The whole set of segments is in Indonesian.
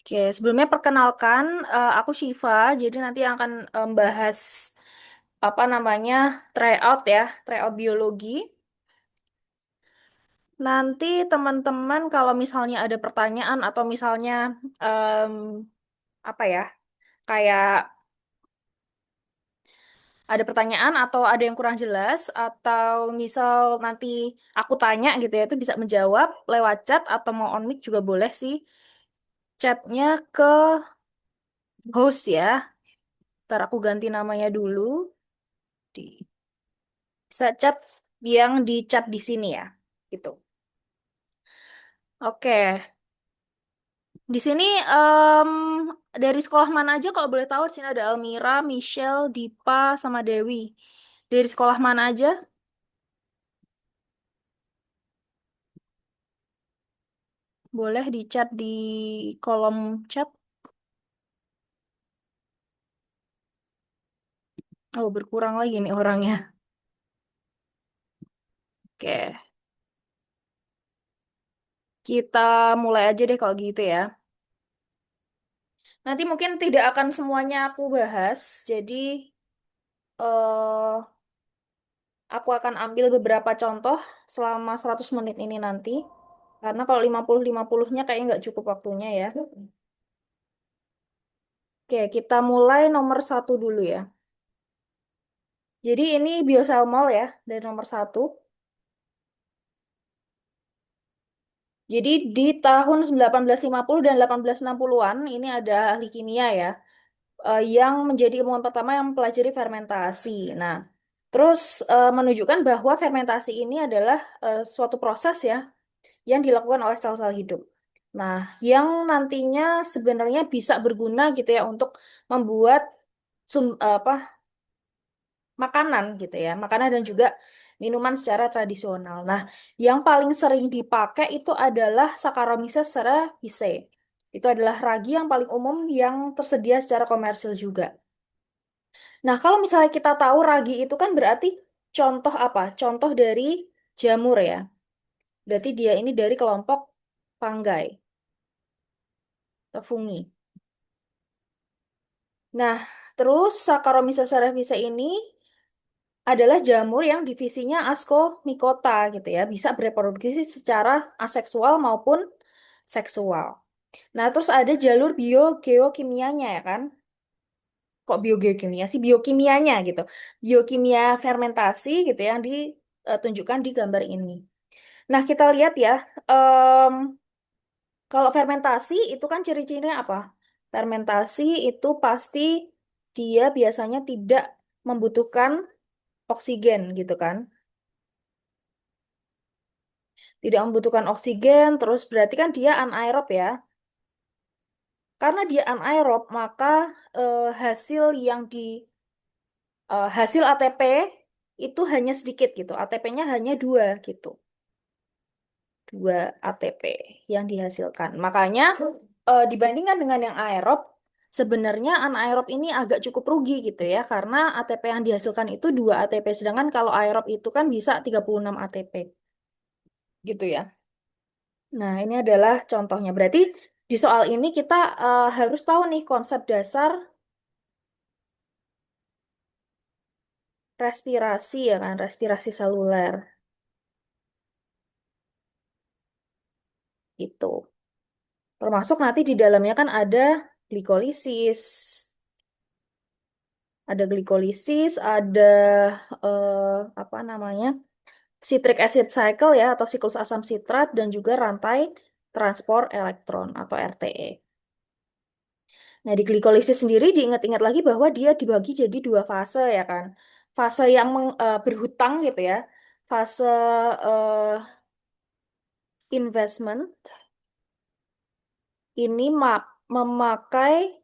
Oke, sebelumnya perkenalkan, aku Shiva. Jadi nanti yang akan bahas apa namanya tryout ya, tryout biologi. Nanti teman-teman kalau misalnya ada pertanyaan atau misalnya em, apa ya, kayak ada pertanyaan atau ada yang kurang jelas atau misal nanti aku tanya gitu ya, itu bisa menjawab lewat chat atau mau on mic juga boleh sih. Chatnya ke host ya. Ntar aku ganti namanya dulu. Bisa chat yang di chat di sini ya. Gitu. Oke. Di sini dari sekolah mana aja kalau boleh tahu? Di sini ada Almira, Michelle, Dipa, sama Dewi. Dari sekolah mana aja? Boleh di chat di kolom chat. Oh, berkurang lagi nih orangnya. Oke. Kita mulai aja deh kalau gitu ya. Nanti mungkin tidak akan semuanya aku bahas. Jadi eh aku akan ambil beberapa contoh selama 100 menit ini nanti. Karena kalau 50-50-nya kayaknya nggak cukup waktunya ya. Oke, kita mulai nomor satu dulu ya. Jadi ini biosalmol ya, dari nomor satu. Jadi di tahun 1850 dan 1860-an, ini ada ahli kimia ya, yang menjadi ilmuwan pertama yang mempelajari fermentasi. Nah, terus menunjukkan bahwa fermentasi ini adalah suatu proses ya, yang dilakukan oleh sel-sel hidup. Nah, yang nantinya sebenarnya bisa berguna gitu ya untuk membuat apa makanan gitu ya, makanan dan juga minuman secara tradisional. Nah, yang paling sering dipakai itu adalah Saccharomyces cerevisiae. Itu adalah ragi yang paling umum yang tersedia secara komersil juga. Nah, kalau misalnya kita tahu ragi itu kan berarti contoh apa? Contoh dari jamur ya. Berarti dia ini dari kelompok fungi atau fungi. Nah, terus Saccharomyces cerevisiae ini adalah jamur yang divisinya Ascomycota gitu ya, bisa bereproduksi secara aseksual maupun seksual. Nah, terus ada jalur biogeokimianya ya kan? Kok biogeokimia sih? Biokimianya gitu. Biokimia fermentasi gitu ya, yang ditunjukkan di gambar ini. Nah, kita lihat ya, em, kalau fermentasi itu kan ciri-cirinya apa? Fermentasi itu pasti dia biasanya tidak membutuhkan oksigen gitu kan. Tidak membutuhkan oksigen, terus berarti kan dia anaerob ya. Karena dia anaerob, maka hasil yang di hasil ATP itu hanya sedikit gitu. ATP-nya hanya dua gitu, dua ATP yang dihasilkan. Makanya dibandingkan dengan yang aerob, sebenarnya anaerob ini agak cukup rugi gitu ya, karena ATP yang dihasilkan itu dua ATP, sedangkan kalau aerob itu kan bisa 36 ATP gitu ya. Nah, ini adalah contohnya. Berarti di soal ini kita harus tahu nih konsep dasar respirasi ya kan, respirasi seluler itu. Termasuk nanti di dalamnya kan ada glikolisis, ada apa namanya? Citric acid cycle ya atau siklus asam sitrat dan juga rantai transport elektron atau RTE. Nah, di glikolisis sendiri diingat-ingat lagi bahwa dia dibagi jadi dua fase ya kan. Fase yang berhutang gitu ya. Fase eh, investment ini memakai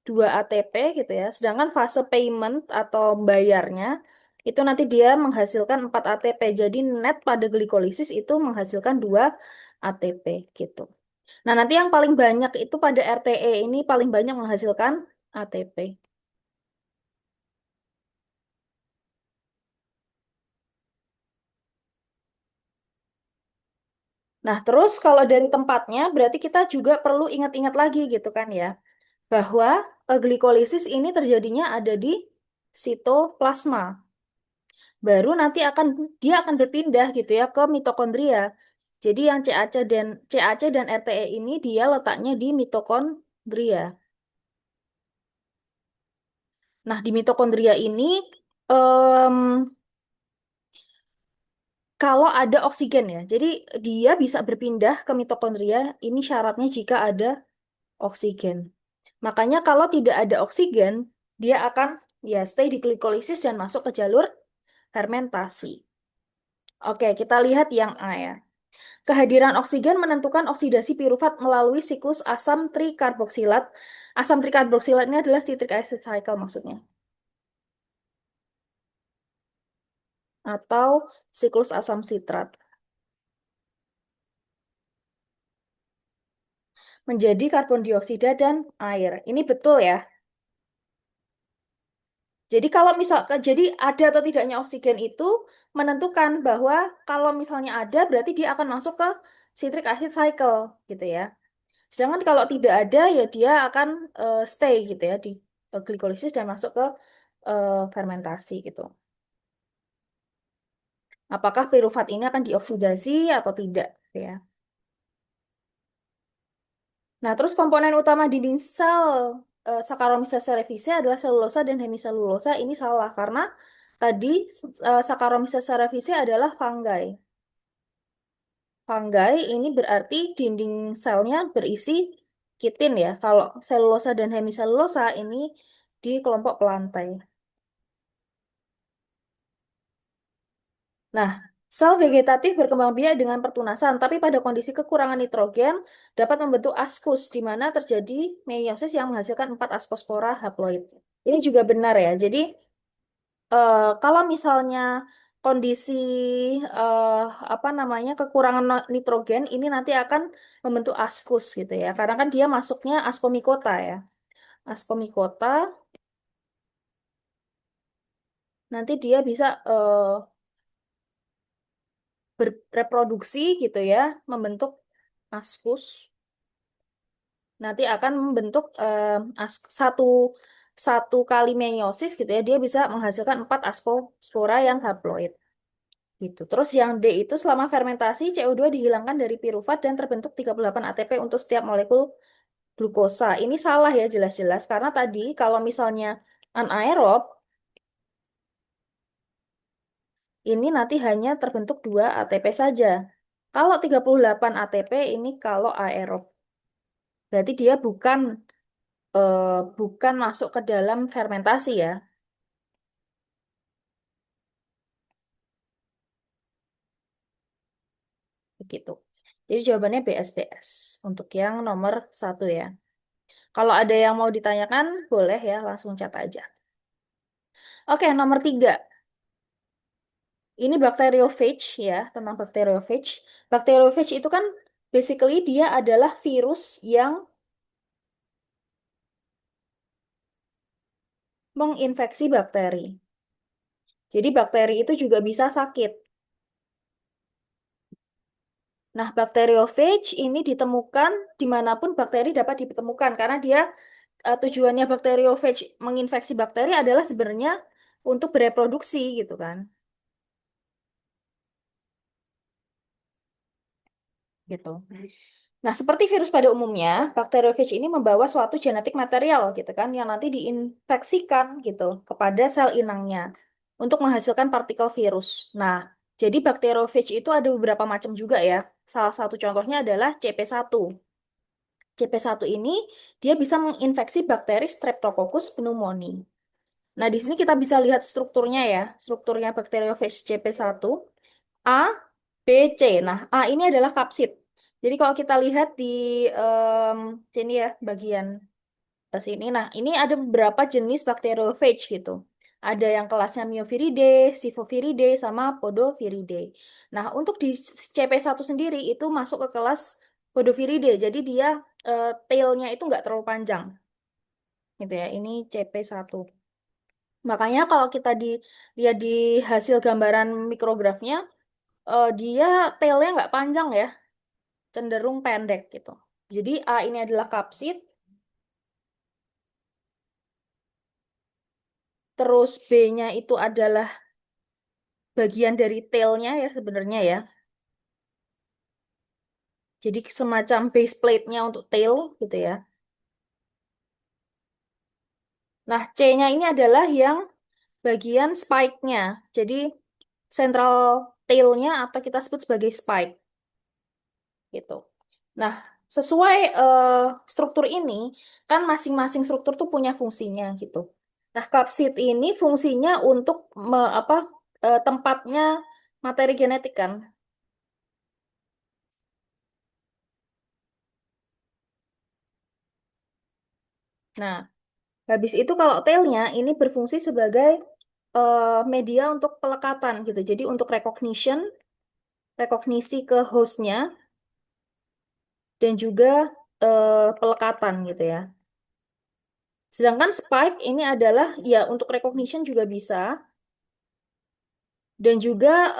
dua ATP gitu ya. Sedangkan fase payment atau bayarnya itu nanti dia menghasilkan 4 ATP. Jadi net pada glikolisis itu menghasilkan 2 ATP gitu. Nah, nanti yang paling banyak itu pada RTE ini paling banyak menghasilkan ATP. Nah, terus kalau dari tempatnya, berarti kita juga perlu ingat-ingat lagi gitu kan ya, bahwa glikolisis ini terjadinya ada di sitoplasma. Baru nanti dia akan berpindah gitu ya ke mitokondria. Jadi yang CAC dan RTE ini dia letaknya di mitokondria. Nah, di mitokondria ini em, kalau ada oksigen ya. Jadi dia bisa berpindah ke mitokondria ini syaratnya jika ada oksigen. Makanya kalau tidak ada oksigen, dia akan ya stay di glikolisis dan masuk ke jalur fermentasi. Oke, kita lihat yang A ya. Kehadiran oksigen menentukan oksidasi pirufat melalui siklus asam trikarboksilat. Asam trikarboksilat ini adalah citric acid cycle maksudnya. Atau siklus asam sitrat. Menjadi karbon dioksida dan air. Ini betul ya. Jadi kalau jadi ada atau tidaknya oksigen itu menentukan bahwa kalau misalnya ada berarti dia akan masuk ke citric acid cycle gitu ya. Sedangkan kalau tidak ada ya dia akan stay gitu ya di glikolisis dan masuk ke fermentasi gitu. Apakah pirufat ini akan dioksidasi atau tidak gitu ya. Nah, terus komponen utama dinding sel Saccharomyces cerevisiae adalah selulosa dan hemiselulosa. Ini salah karena tadi Saccharomyces cerevisiae adalah fungi. Fungi ini berarti dinding selnya berisi kitin ya. Kalau selulosa dan hemiselulosa ini di kelompok pelantai. Nah, sel vegetatif berkembang biak dengan pertunasan, tapi pada kondisi kekurangan nitrogen dapat membentuk askus, di mana terjadi meiosis yang menghasilkan 4 askospora haploid. Ini juga benar ya. Jadi, kalau misalnya kondisi eh, apa namanya kekurangan nitrogen ini nanti akan membentuk askus gitu ya. Karena kan dia masuknya ascomycota ya. Ascomycota nanti dia bisa bereproduksi gitu ya, membentuk askus. Nanti akan membentuk satu satu kali meiosis gitu ya, dia bisa menghasilkan 4 askospora yang haploid. Gitu. Terus yang D itu selama fermentasi CO2 dihilangkan dari pirufat dan terbentuk 38 ATP untuk setiap molekul glukosa. Ini salah ya jelas-jelas karena tadi kalau misalnya anaerob ini nanti hanya terbentuk 2 ATP saja. Kalau 38 ATP ini kalau aerob. Berarti dia eh, bukan masuk ke dalam fermentasi ya, begitu. Jadi jawabannya BSBS untuk yang nomor satu ya. Kalau ada yang mau ditanyakan, boleh ya langsung cat aja. Oke, nomor tiga. Ini bacteriophage ya, tentang bacteriophage. Bacteriophage itu kan basically dia adalah virus yang menginfeksi bakteri. Jadi bakteri itu juga bisa sakit. Nah, bakteriophage ini ditemukan dimanapun bakteri dapat ditemukan karena dia tujuannya bakteriophage menginfeksi bakteri adalah sebenarnya untuk bereproduksi gitu kan. Gitu. Nah, seperti virus pada umumnya, bakteriophage ini membawa suatu genetik material gitu kan yang nanti diinfeksikan gitu kepada sel inangnya untuk menghasilkan partikel virus. Nah, jadi bakteriophage itu ada beberapa macam juga ya. Salah satu contohnya adalah CP1. CP1 ini dia bisa menginfeksi bakteri Streptococcus pneumoniae. Nah, di sini kita bisa lihat strukturnya ya. Strukturnya bakteriophage CP1 A, B, C. Nah, A ini adalah kapsid. Jadi kalau kita lihat di em, sini ya bagian sini. Nah, ini ada beberapa jenis bakteriophage gitu. Ada yang kelasnya Myoviridae, Sicoviridae, sama Podoviridae. Nah, untuk di CP1 sendiri itu masuk ke kelas Podoviridae. Jadi dia tailnya itu nggak terlalu panjang gitu ya. Ini CP1. Makanya kalau kita lihat di hasil gambaran mikrografnya, dia tailnya nggak panjang ya. cenderung pendek gitu. Jadi A ini adalah kapsid, terus B-nya itu adalah bagian dari tail-nya ya sebenarnya ya. Jadi semacam base plate-nya untuk tail gitu ya. Nah, C-nya ini adalah yang bagian spike-nya. Jadi central tail-nya atau kita sebut sebagai spike gitu. Nah, sesuai struktur ini kan masing-masing struktur tuh punya fungsinya gitu. Nah, kapsid ini fungsinya untuk tempatnya materi genetik kan. Nah, habis itu kalau tailnya ini berfungsi sebagai media untuk pelekatan gitu. Jadi untuk rekognisi ke hostnya dan juga pelekatan gitu ya. Sedangkan spike ini adalah ya untuk recognition juga bisa dan juga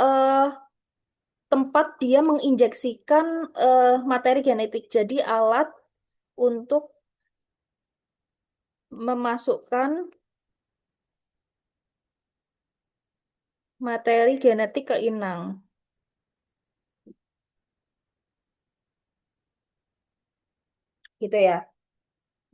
tempat dia menginjeksikan materi genetik. Jadi alat untuk memasukkan materi genetik ke inang gitu ya.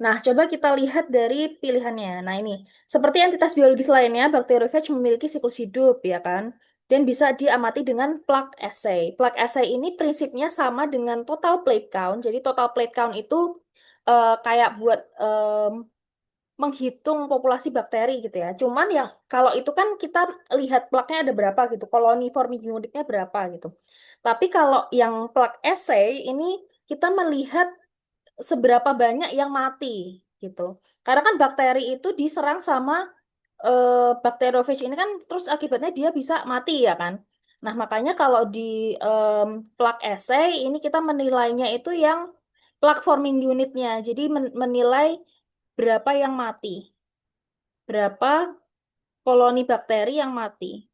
Nah, coba kita lihat dari pilihannya. Nah, ini seperti entitas biologis lainnya, bakteriofage memiliki siklus hidup, ya kan? Dan bisa diamati dengan plug assay. Plug assay ini prinsipnya sama dengan total plate count. Jadi total plate count itu kayak buat menghitung populasi bakteri gitu ya. Cuman yang kalau itu kan kita lihat plaknya ada berapa gitu, koloni forming unitnya berapa gitu. Tapi kalau yang plak assay ini kita melihat seberapa banyak yang mati gitu. Karena kan bakteri itu diserang sama bakteriofage ini kan terus akibatnya dia bisa mati ya kan. Nah, makanya kalau di em, plak assay ini kita menilainya itu yang plak forming unitnya. Jadi menilai berapa yang mati, berapa koloni bakteri yang mati.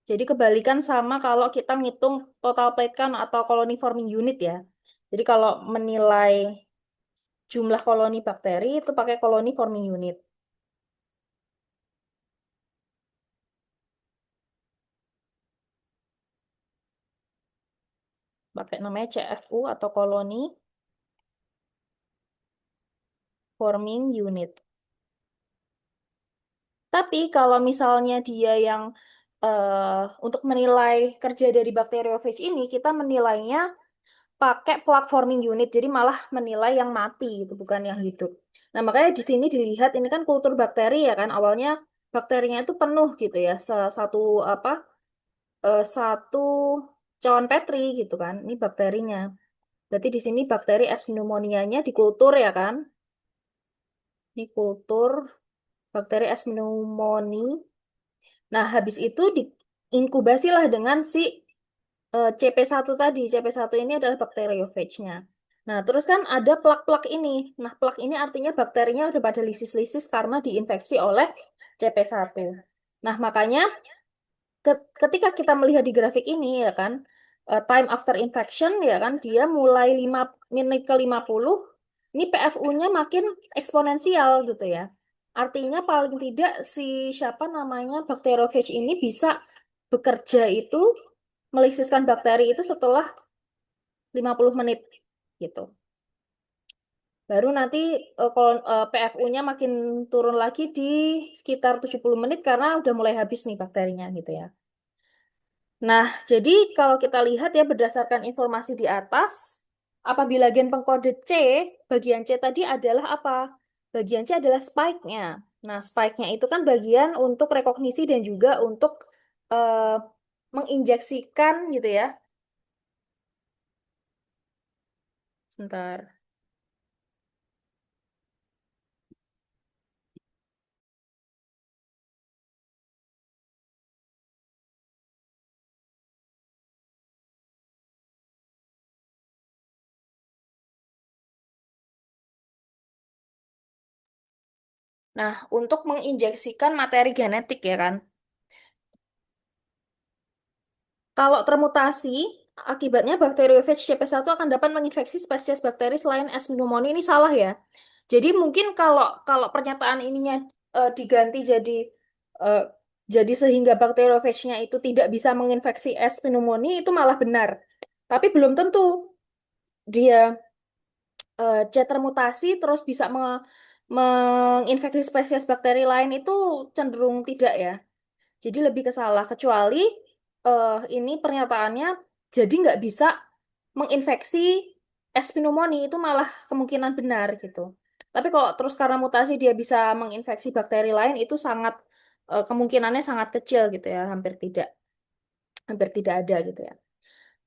Jadi kebalikan sama kalau kita ngitung total plate count atau koloni forming unit ya. Jadi kalau menilai jumlah koloni bakteri itu pakai koloni forming unit. Pakai namanya CFU atau koloni forming unit. Tapi kalau misalnya dia yang untuk menilai kerja dari bakteriofage ini, kita menilainya pakai plug forming unit. Jadi malah menilai yang mati itu bukan yang hidup. Nah, makanya di sini dilihat ini kan kultur bakteri ya kan. Awalnya bakterinya itu penuh gitu ya. Satu cawan Petri gitu kan. Ini bakterinya. Berarti di sini bakteri S pneumonianya dikultur ya kan. Ini kultur bakteri S pneumoniae. Nah, habis itu diinkubasilah dengan si CP1 tadi. CP1 ini adalah bakteriofage-nya. Nah, terus kan ada plak-plak ini. Nah, plak ini artinya bakterinya udah pada lisis-lisis karena diinfeksi oleh CP1. Nah, makanya ketika kita melihat di grafik ini ya kan, time after infection ya kan, dia mulai 5 menit ke 50, ini PFU-nya makin eksponensial gitu ya. Artinya paling tidak si siapa namanya bakteriofage ini bisa bekerja itu melisiskan bakteri itu setelah 50 menit gitu. Baru nanti kalau PFU-nya makin turun lagi di sekitar 70 menit karena udah mulai habis nih bakterinya gitu ya. Nah, jadi kalau kita lihat ya berdasarkan informasi di atas, apabila gen pengkode C, bagian C tadi adalah apa? Bagian C adalah spike-nya. Nah, spike-nya itu kan bagian untuk rekognisi dan juga untuk eh, menginjeksikan gitu ya. Sebentar. Nah, untuk menginjeksikan materi genetik ya kan. Kalau termutasi, akibatnya bakteriofage CP1 akan dapat menginfeksi spesies bakteri selain S. pneumoniae. Ini salah ya. Jadi mungkin kalau kalau pernyataan ininya diganti eh, jadi sehingga bakteriofage-nya itu tidak bisa menginfeksi S. pneumoniae itu malah benar. Tapi belum tentu dia termutasi terus bisa menginfeksi spesies bakteri lain itu cenderung tidak ya. Jadi lebih ke salah, kecuali ini pernyataannya jadi nggak bisa menginfeksi S. pneumoniae itu malah kemungkinan benar gitu. Tapi kalau terus karena mutasi dia bisa menginfeksi bakteri lain itu sangat kemungkinannya sangat kecil gitu ya, hampir tidak ada gitu ya.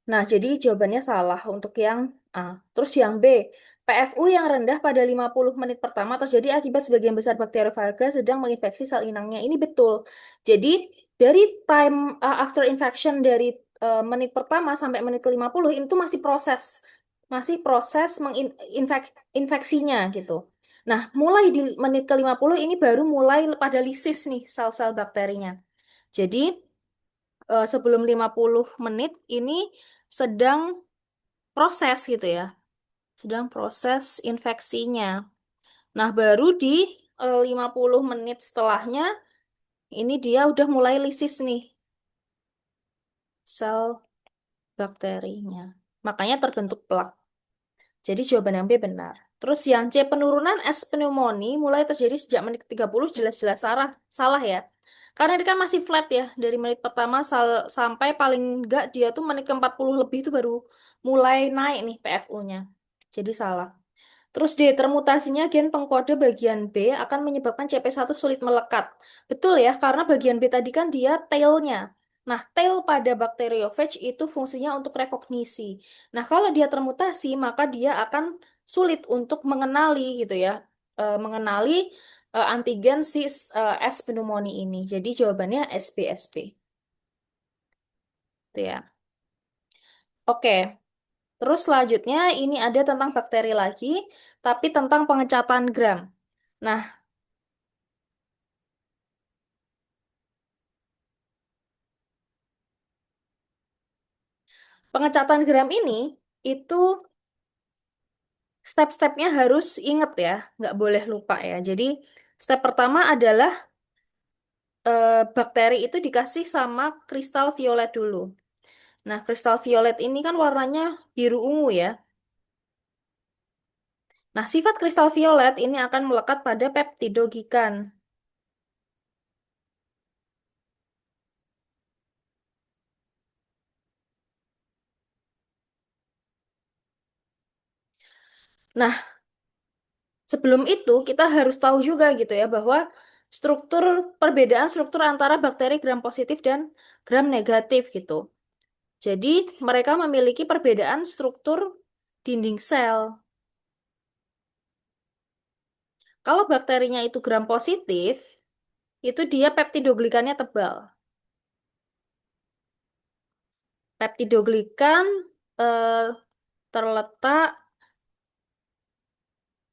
Nah, jadi jawabannya salah untuk yang A. Terus yang B, PFU yang rendah pada 50 menit pertama terjadi akibat sebagian besar bakteriofaga sedang menginfeksi sel inangnya. Ini betul. Jadi, dari time after infection dari menit pertama sampai menit ke-50 itu masih proses menginfeksinya gitu. Nah, mulai di menit ke-50 ini baru mulai pada lisis nih sel-sel bakterinya. Jadi, sebelum 50 menit ini sedang proses gitu ya, sedang proses infeksinya. Nah, baru di 50 menit setelahnya ini dia udah mulai lisis nih sel bakterinya. Makanya terbentuk plak. Jadi jawaban yang B benar. Terus yang C, penurunan S pneumonia mulai terjadi sejak menit ke-30 jelas-jelas salah, salah ya. Karena ini kan masih flat ya, dari menit pertama sampai paling enggak dia tuh menit ke-40 lebih itu baru mulai naik nih PFU-nya. Jadi salah. Terus D, termutasinya gen pengkode bagian B akan menyebabkan CP1 sulit melekat. Betul ya, karena bagian B tadi kan dia tail-nya. Nah, tail pada bakteriofage itu fungsinya untuk rekognisi. Nah, kalau dia termutasi, maka dia akan sulit untuk mengenali gitu ya, mengenali antigen si S. pneumoniae ini. Jadi jawabannya SB. Itu ya. Oke, terus selanjutnya ini ada tentang bakteri lagi, tapi tentang pengecatan gram. Nah, pengecatan gram ini itu step-stepnya harus inget ya, nggak boleh lupa ya. Jadi step pertama adalah bakteri itu dikasih sama kristal violet dulu. Nah, kristal violet ini kan warnanya biru ungu ya. Nah, sifat kristal violet ini akan melekat pada peptidogikan. Nah, sebelum itu kita harus tahu juga gitu ya bahwa struktur perbedaan struktur antara bakteri gram positif dan gram negatif gitu. Jadi, mereka memiliki perbedaan struktur dinding sel. Kalau bakterinya itu gram positif, itu dia peptidoglikannya tebal. Peptidoglikan eh, terletak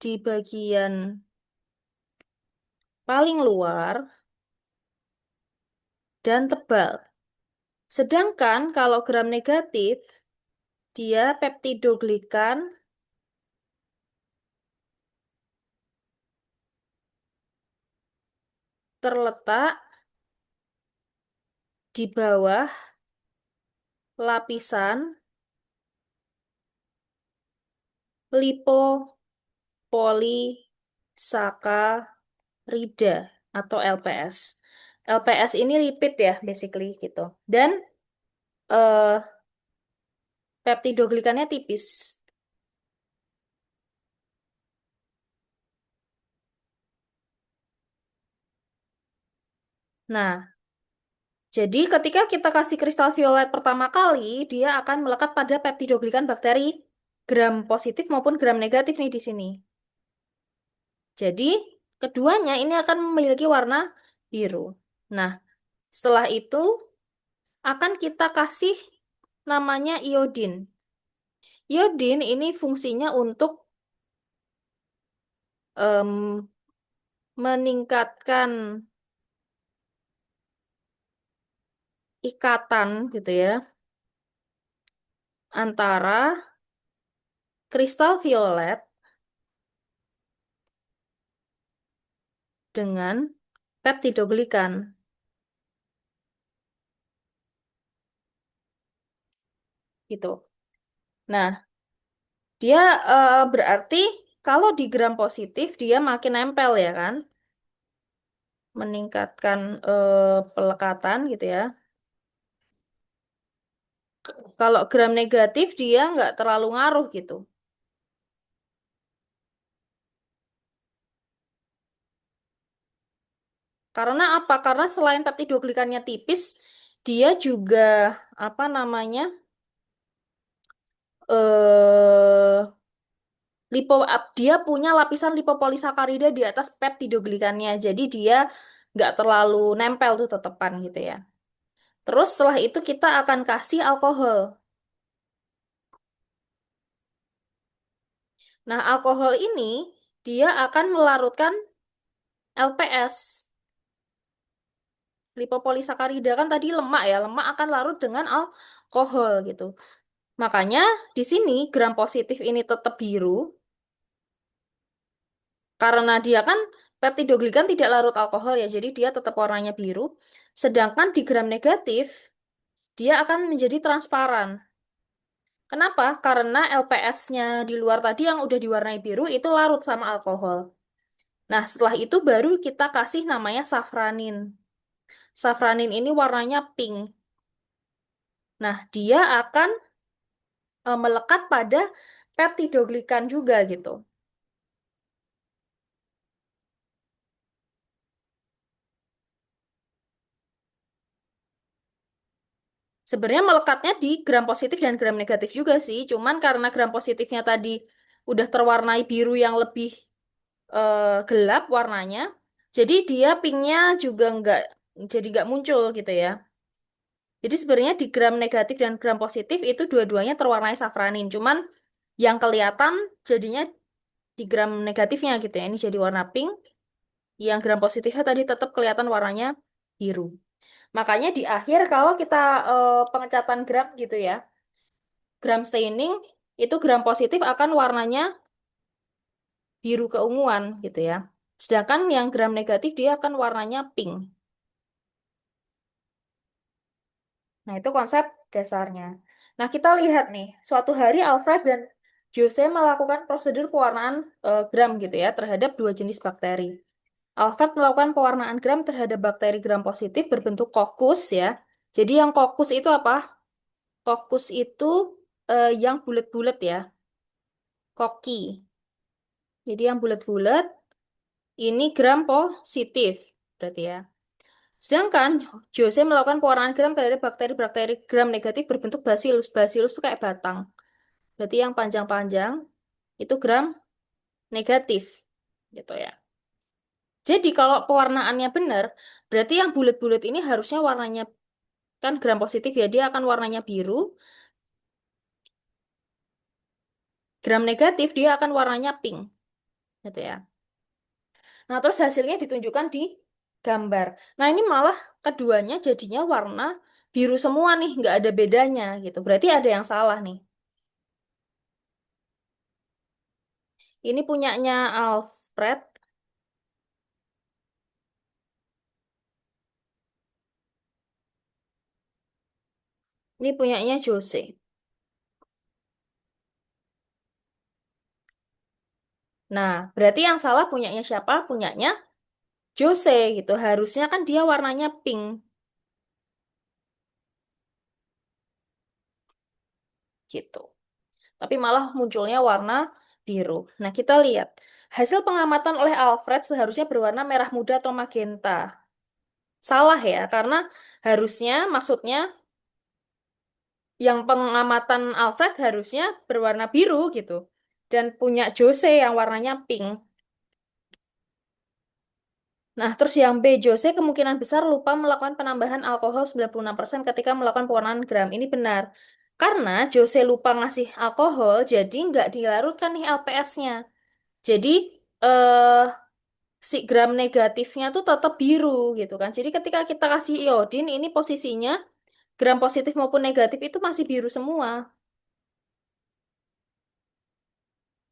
di bagian paling luar dan tebal. Sedangkan kalau gram negatif, dia peptidoglikan terletak di bawah lapisan lipopolisakarida atau LPS. LPS ini lipid ya, basically gitu. Dan eh, peptidoglikannya tipis. Nah, jadi ketika kita kasih kristal violet pertama kali, dia akan melekat pada peptidoglikan bakteri gram positif maupun gram negatif nih di sini. Jadi, keduanya ini akan memiliki warna biru. Nah, setelah itu akan kita kasih namanya iodin. Iodin ini fungsinya untuk em, meningkatkan ikatan gitu ya. antara kristal violet dengan peptidoglikan gitu. Nah, dia berarti kalau di gram positif dia makin nempel ya kan, meningkatkan pelekatan gitu ya. Kalau gram negatif dia nggak terlalu ngaruh gitu. Karena apa? Karena selain peptidoglikannya tipis, dia juga apa namanya? eh dia punya lapisan lipopolisakarida di atas peptidoglikannya. Jadi dia nggak terlalu nempel tuh tetepan gitu ya. Terus setelah itu kita akan kasih alkohol. Nah, alkohol ini dia akan melarutkan LPS. Lipopolisakarida kan tadi lemak ya, lemak akan larut dengan alkohol gitu. Makanya di sini gram positif ini tetap biru karena dia kan peptidoglikan tidak larut alkohol ya, jadi dia tetap warnanya biru. Sedangkan di gram negatif dia akan menjadi transparan. Kenapa? Karena LPS-nya di luar tadi yang udah diwarnai biru itu larut sama alkohol. Nah, setelah itu baru kita kasih namanya safranin. Safranin ini warnanya pink. Nah, dia akan melekat pada peptidoglikan juga gitu. Sebenarnya melekatnya di gram positif dan gram negatif juga sih. Cuman karena gram positifnya tadi udah terwarnai biru yang lebih gelap warnanya, jadi dia pinknya juga nggak muncul gitu ya. Jadi sebenarnya di gram negatif dan gram positif itu dua-duanya terwarnai safranin. Cuman yang kelihatan jadinya di gram negatifnya gitu ya. Ini jadi warna pink. Yang gram positifnya tadi tetap kelihatan warnanya biru. Makanya di akhir kalau kita pengecatan gram gitu ya, gram staining itu gram positif akan warnanya biru keunguan gitu ya. Sedangkan yang gram negatif dia akan warnanya pink. Nah, itu konsep dasarnya. Nah, kita lihat nih, suatu hari Alfred dan Jose melakukan prosedur pewarnaan gram gitu ya terhadap dua jenis bakteri. Alfred melakukan pewarnaan gram terhadap bakteri gram positif berbentuk kokus ya. Jadi yang kokus itu apa? Kokus itu yang bulat-bulat ya, koki. Jadi yang bulat-bulat ini gram positif berarti ya. Sedangkan Jose melakukan pewarnaan gram terhadap bakteri-bakteri gram negatif berbentuk bacillus. Bacillus itu kayak batang. Berarti yang panjang-panjang itu gram negatif gitu ya. Jadi kalau pewarnaannya benar, berarti yang bulat-bulat ini harusnya warnanya kan gram positif ya, dia akan warnanya biru. Gram negatif dia akan warnanya pink gitu ya. Nah, terus hasilnya ditunjukkan di gambar. Nah, ini malah keduanya jadinya warna biru semua nih, nggak ada bedanya gitu. Berarti ada yang salah nih. Ini punyanya Alfred, ini punyanya Jose. Nah, berarti yang salah punyanya siapa? Punyanya Jose gitu. Harusnya kan dia warnanya pink gitu. Tapi malah munculnya warna biru. Nah, kita lihat. Hasil pengamatan oleh Alfred seharusnya berwarna merah muda atau magenta. Salah ya, karena harusnya maksudnya yang pengamatan Alfred harusnya berwarna biru gitu. Dan punya Jose yang warnanya pink. Nah, terus yang B, Jose kemungkinan besar lupa melakukan penambahan alkohol 96% ketika melakukan pewarnaan gram. Ini benar. Karena Jose lupa ngasih alkohol, jadi nggak dilarutkan nih LPS-nya. Jadi, eh, si gram negatifnya tuh tetap biru gitu kan. Jadi ketika kita kasih iodin, ini posisinya gram positif maupun negatif itu masih biru semua.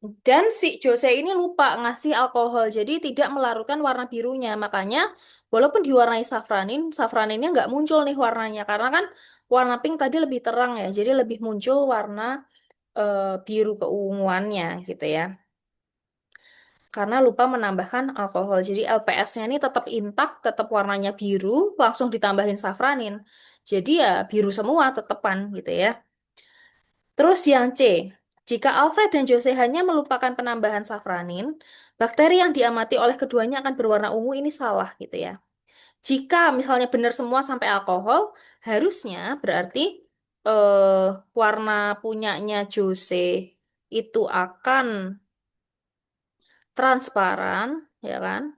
Dan si Jose ini lupa ngasih alkohol, jadi tidak melarutkan warna birunya. Makanya, walaupun diwarnai safranin, safraninnya nggak muncul nih warnanya. Karena kan warna pink tadi lebih terang ya, jadi lebih muncul warna biru keunguannya gitu ya. Karena lupa menambahkan alkohol. Jadi LPS-nya ini tetap intak, tetap warnanya biru, langsung ditambahin safranin. Jadi ya biru semua tetepan gitu ya. Terus yang C, jika Alfred dan Jose hanya melupakan penambahan safranin, bakteri yang diamati oleh keduanya akan berwarna ungu ini salah gitu ya. Jika misalnya benar semua sampai alkohol, harusnya berarti eh, warna punyanya Jose itu akan transparan, ya kan?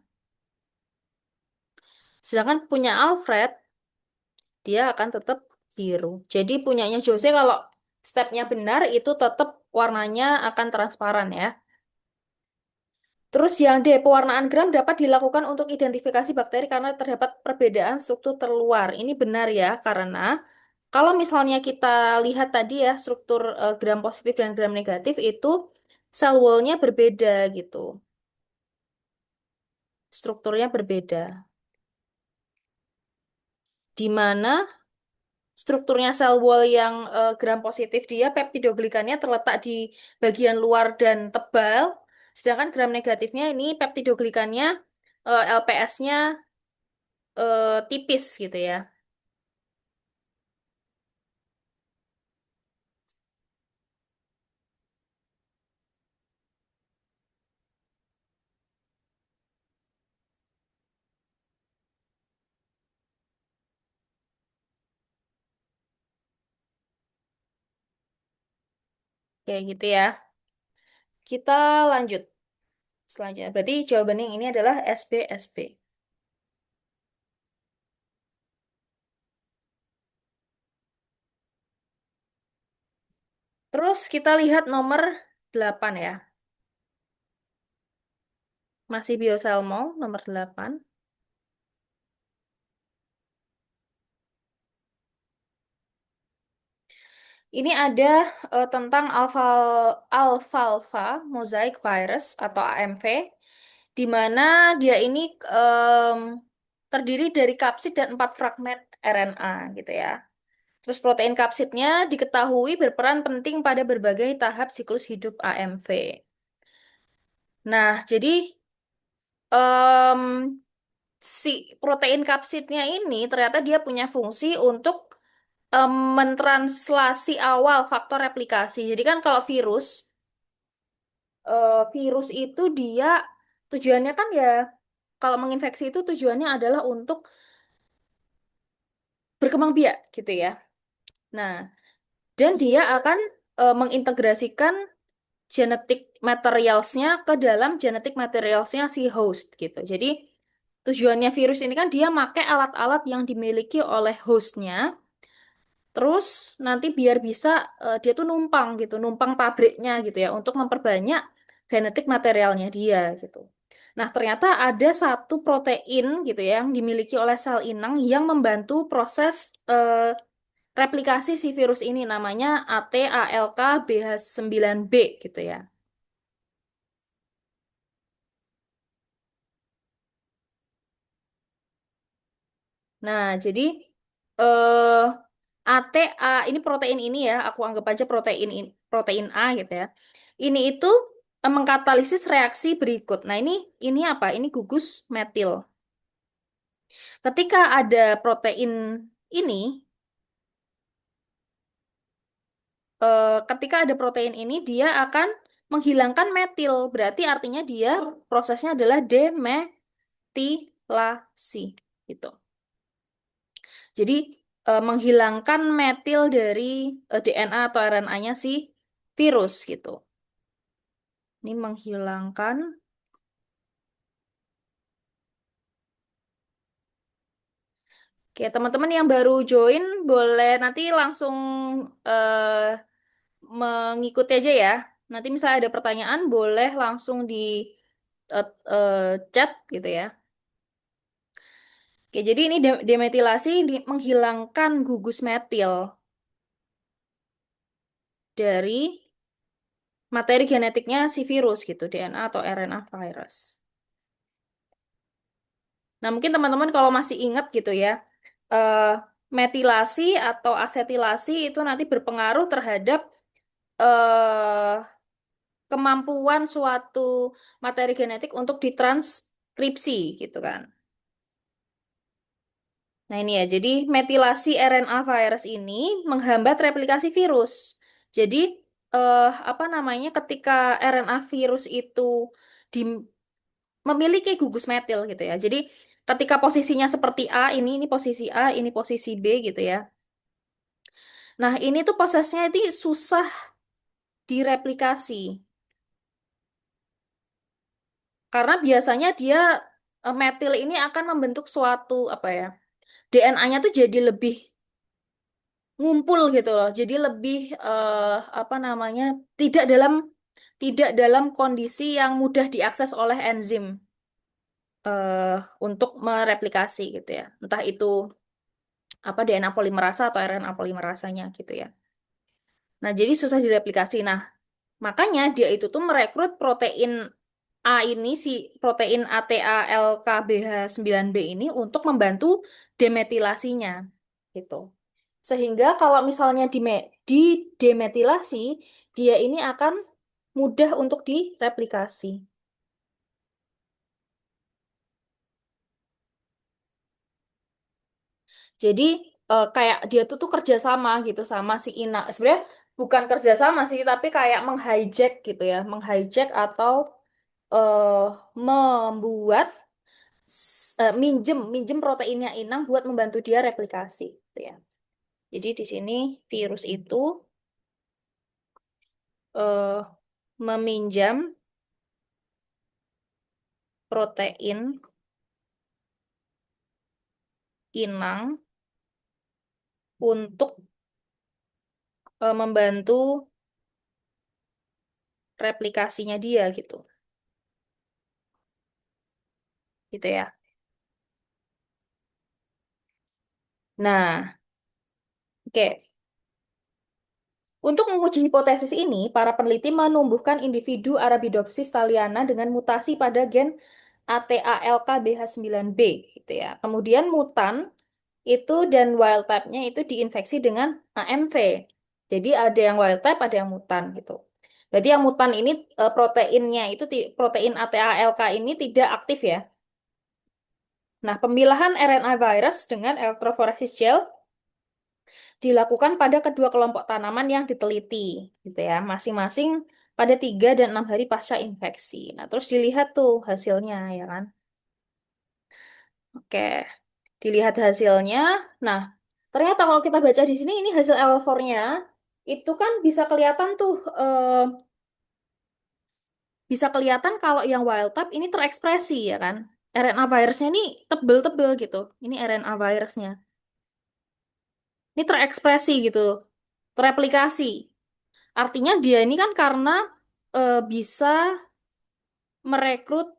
Sedangkan punya Alfred, dia akan tetap biru. Jadi punyanya Jose kalau stepnya benar itu tetap warnanya akan transparan ya. Terus yang D, pewarnaan gram dapat dilakukan untuk identifikasi bakteri karena terdapat perbedaan struktur terluar. Ini benar ya, karena kalau misalnya kita lihat tadi ya, struktur gram positif dan gram negatif itu cell wall-nya berbeda gitu. Strukturnya berbeda. Di mana strukturnya sel wall yang gram positif dia peptidoglikannya terletak di bagian luar dan tebal, sedangkan gram negatifnya ini peptidoglikannya LPS-nya tipis gitu ya. Kayak gitu ya. Kita lanjut selanjutnya. Berarti jawaban yang ini adalah SB. Terus kita lihat nomor 8 ya. Masih bioselmo nomor 8. Ini ada tentang alfalfa mosaic virus atau AMV, di mana dia ini em, terdiri dari kapsid dan 4 fragmen RNA gitu ya. Terus protein kapsidnya diketahui berperan penting pada berbagai tahap siklus hidup AMV. Nah, jadi em, si protein kapsidnya ini ternyata dia punya fungsi untuk mentranslasi awal faktor replikasi. Jadi kan kalau virus itu dia tujuannya kan ya kalau menginfeksi itu tujuannya adalah untuk berkembang biak gitu ya. Nah, dan dia akan mengintegrasikan genetic materialsnya ke dalam genetic materialsnya si host gitu. Jadi tujuannya virus ini kan dia pakai alat-alat yang dimiliki oleh hostnya. Terus nanti biar bisa dia tuh numpang gitu, numpang pabriknya gitu ya untuk memperbanyak genetik materialnya dia gitu. Nah, ternyata ada satu protein gitu ya yang dimiliki oleh sel inang yang membantu proses replikasi si virus ini namanya ATALKBH9B gitu ya. Nah, jadi eh ATA ini protein ini ya, aku anggap aja protein A gitu ya. Ini itu mengkatalisis reaksi berikut. Nah, ini apa? Ini gugus metil. Ketika ada protein ini, ketika ada protein ini dia akan menghilangkan metil. Berarti artinya dia prosesnya adalah demetilasi gitu. Jadi menghilangkan metil dari DNA atau RNA-nya si virus gitu. Ini menghilangkan. Oke, teman-teman yang baru join boleh nanti langsung mengikuti aja ya. Nanti misalnya ada pertanyaan boleh langsung di eh, chat gitu ya. Oke, jadi ini demetilasi menghilangkan gugus metil dari materi genetiknya si virus gitu, DNA atau RNA virus. Nah, mungkin teman-teman kalau masih ingat gitu ya, eh, metilasi atau asetilasi itu nanti berpengaruh terhadap eh, kemampuan suatu materi genetik untuk ditranskripsi gitu kan. Nah ini ya, jadi metilasi RNA virus ini menghambat replikasi virus. Jadi apa namanya, ketika RNA virus itu di- memiliki gugus metil gitu ya. Jadi ketika posisinya seperti A, ini posisi A, ini posisi B gitu ya. Nah ini tuh prosesnya itu susah direplikasi karena biasanya dia metil ini akan membentuk suatu apa ya, DNA-nya tuh jadi lebih ngumpul gitu loh. Jadi lebih apa namanya? Tidak dalam kondisi yang mudah diakses oleh enzim eh, untuk mereplikasi gitu ya. Entah itu apa DNA polimerasa atau RNA polimerasanya gitu ya. Nah, jadi susah direplikasi. Nah, makanya dia itu tuh merekrut protein A ini, si protein ATALKBH9B ini untuk membantu demetilasinya gitu. Sehingga kalau misalnya di demetilasi, dia ini akan mudah untuk direplikasi. Jadi kayak dia tuh kerjasama gitu sama si Ina. Sebenarnya bukan kerjasama sih, tapi kayak menghijack gitu ya, menghijack atau eh, membuat minjem minjem proteinnya inang buat membantu dia replikasi gitu ya. Jadi di sini virus itu eh, meminjam protein inang untuk membantu replikasinya dia gitu. Gitu ya. Nah, oke. Untuk menguji hipotesis ini, para peneliti menumbuhkan individu Arabidopsis thaliana dengan mutasi pada gen ATALKBH9B gitu ya. Kemudian mutan itu dan wild type-nya itu diinfeksi dengan AMV. Jadi ada yang wild type, ada yang mutan gitu. Berarti yang mutan ini proteinnya itu protein ATALK ini tidak aktif ya. Nah, pemilahan RNA virus dengan elektroforesis gel dilakukan pada kedua kelompok tanaman yang diteliti, gitu ya, masing-masing pada 3 dan 6 hari pasca infeksi. Nah, terus dilihat tuh hasilnya, ya kan? Oke, dilihat hasilnya. Nah, ternyata kalau kita baca di sini, ini hasil L4-nya, itu kan bisa kelihatan kalau yang wild type ini terekspresi, ya kan? RNA virusnya ini tebel-tebel gitu. Ini RNA virusnya. Ini terekspresi gitu, tereplikasi. Artinya dia ini kan karena bisa merekrut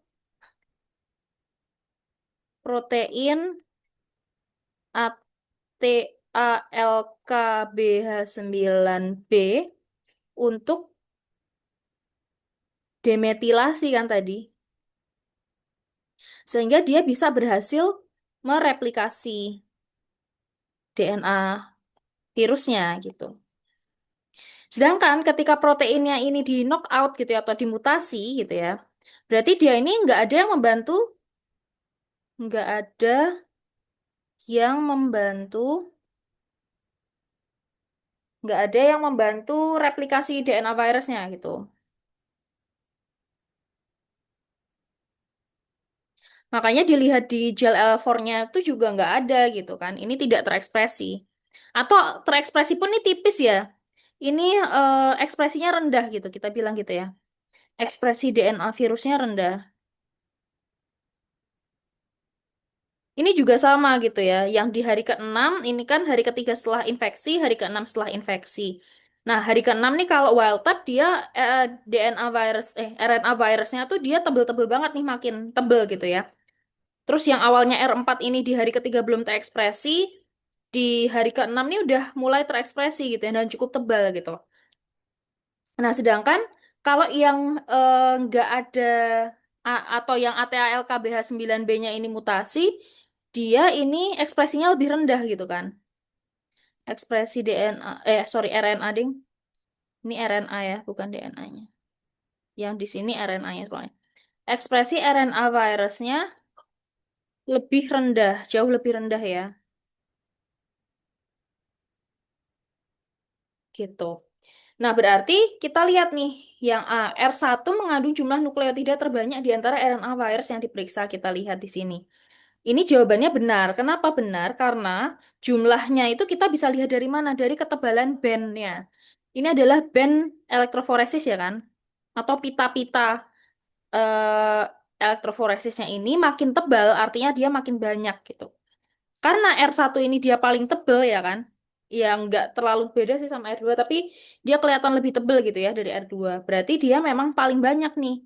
protein ATALKBH9B untuk demetilasi kan tadi. Sehingga dia bisa berhasil mereplikasi DNA virusnya gitu. Sedangkan ketika proteinnya ini di knock out gitu ya, atau dimutasi gitu ya, berarti dia ini nggak ada yang membantu nggak ada yang membantu replikasi DNA virusnya gitu. Makanya dilihat di gel L4-nya itu juga nggak ada gitu kan. Ini tidak terekspresi. Atau terekspresi pun ini tipis ya. Ini ekspresinya rendah gitu, kita bilang gitu ya. Ekspresi DNA virusnya rendah. Ini juga sama gitu ya. Yang di hari ke-6, ini kan hari ke-3 setelah infeksi, hari ke-6 setelah infeksi. Nah, hari ke-6 nih kalau wild type dia DNA virus, RNA virusnya tuh dia tebel-tebel banget nih, makin tebel gitu ya. Terus yang awalnya R4 ini di hari ke-3 belum terekspresi, di hari ke-6 ini udah mulai terekspresi gitu ya, dan cukup tebal gitu. Nah, sedangkan Kalau yang nggak ada atau yang ATALKBH9B-nya ini mutasi, dia ini ekspresinya lebih rendah gitu kan. Ekspresi DNA, sorry RNA ding. Ini RNA ya, bukan DNA-nya. Yang di sini RNA-nya soalnya. Ekspresi RNA virusnya lebih rendah, jauh lebih rendah ya, gitu. Nah, berarti kita lihat nih, yang A, R1 mengandung jumlah nukleotida terbanyak di antara RNA virus yang diperiksa. Kita lihat di sini. Ini jawabannya benar. Kenapa benar? Karena jumlahnya itu kita bisa lihat dari mana? Dari ketebalan bandnya. Ini adalah band elektroforesis ya kan? Atau pita-pita eh, elektroforesisnya ini makin tebal, artinya dia makin banyak gitu. Karena R1 ini dia paling tebal ya kan? Ya nggak terlalu beda sih sama R2, tapi dia kelihatan lebih tebal gitu ya dari R2. Berarti dia memang paling banyak nih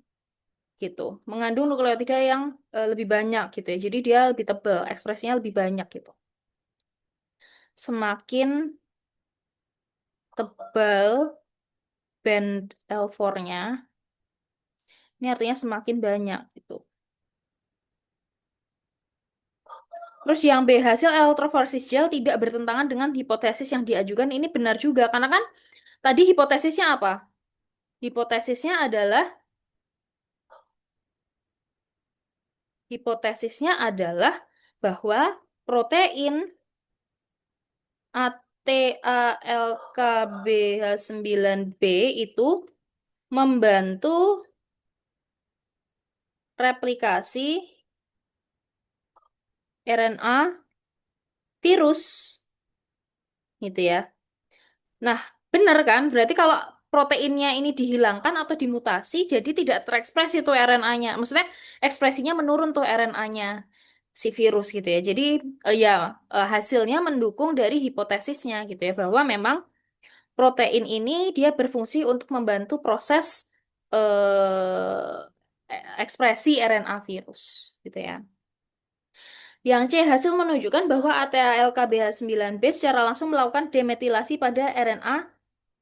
gitu. Mengandung nukleotida yang lebih banyak gitu ya. Jadi dia lebih tebal, ekspresinya lebih banyak gitu. Semakin tebal band L4-nya, ini artinya semakin banyak gitu. Terus yang B, hasil electrophoresis gel tidak bertentangan dengan hipotesis yang diajukan. Ini benar juga, karena kan tadi hipotesisnya apa? Hipotesisnya adalah hipotesisnya adalah bahwa protein ATALKBH9B itu membantu replikasi RNA virus gitu ya. Nah, benar kan? Berarti kalau proteinnya ini dihilangkan atau dimutasi, jadi tidak terekspres itu RNA-nya. Maksudnya ekspresinya menurun tuh RNA-nya si virus gitu ya. Jadi ya hasilnya mendukung dari hipotesisnya gitu ya, bahwa memang protein ini dia berfungsi untuk membantu proses ekspresi RNA virus gitu ya. Yang C, hasil menunjukkan bahwa ATALKBH9B secara langsung melakukan demetilasi pada RNA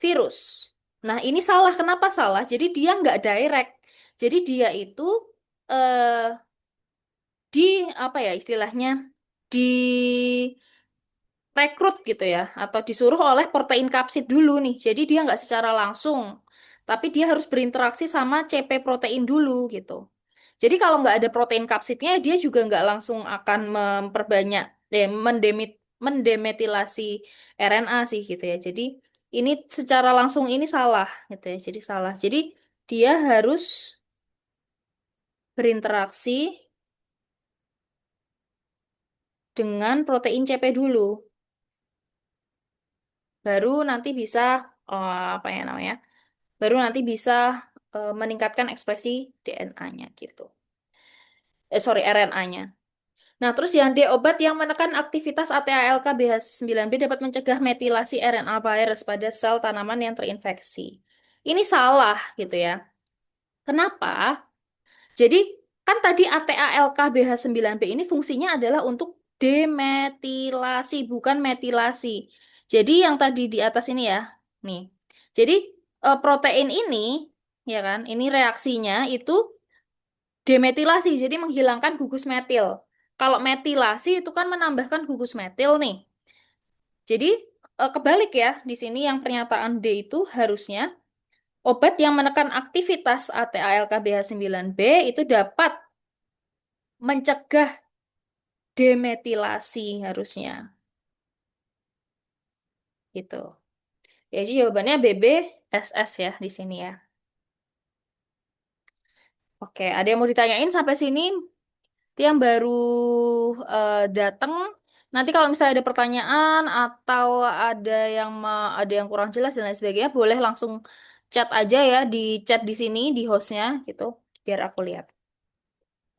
virus. Nah, ini salah. Kenapa salah? Jadi dia nggak direct. Jadi dia itu eh, di apa ya istilahnya direkrut gitu ya, atau disuruh oleh protein kapsid dulu nih. Jadi dia nggak secara langsung, tapi dia harus berinteraksi sama CP protein dulu gitu. Jadi kalau nggak ada protein kapsidnya, dia juga nggak langsung akan memperbanyak, mendemetilasi RNA sih gitu ya. Jadi ini secara langsung ini salah gitu ya. Jadi salah. Jadi dia harus berinteraksi dengan protein CP dulu, baru nanti bisa apa ya namanya? Baru nanti bisa meningkatkan ekspresi DNA-nya gitu. Sorry, RNA-nya. Nah, terus yang D, obat yang menekan aktivitas ATALK-BH9B dapat mencegah metilasi RNA virus pada sel tanaman yang terinfeksi. Ini salah gitu ya. Kenapa? Jadi, kan tadi ATALK-BH9B ini fungsinya adalah untuk demetilasi, bukan metilasi. Jadi, yang tadi di atas ini ya, nih. Jadi, protein ini, ya kan, ini reaksinya itu demetilasi, jadi menghilangkan gugus metil. Kalau metilasi itu kan menambahkan gugus metil nih. Jadi kebalik ya, di sini yang pernyataan D itu harusnya obat yang menekan aktivitas ATALKBH9B itu dapat mencegah demetilasi harusnya. Gitu. Jadi jawabannya BB SS ya di sini ya. Oke, ada yang mau ditanyain sampai sini? Itu yang baru datang. Nanti kalau misalnya ada pertanyaan atau ada yang kurang jelas dan lain sebagainya, boleh langsung chat aja ya di chat di sini di hostnya gitu, biar aku lihat.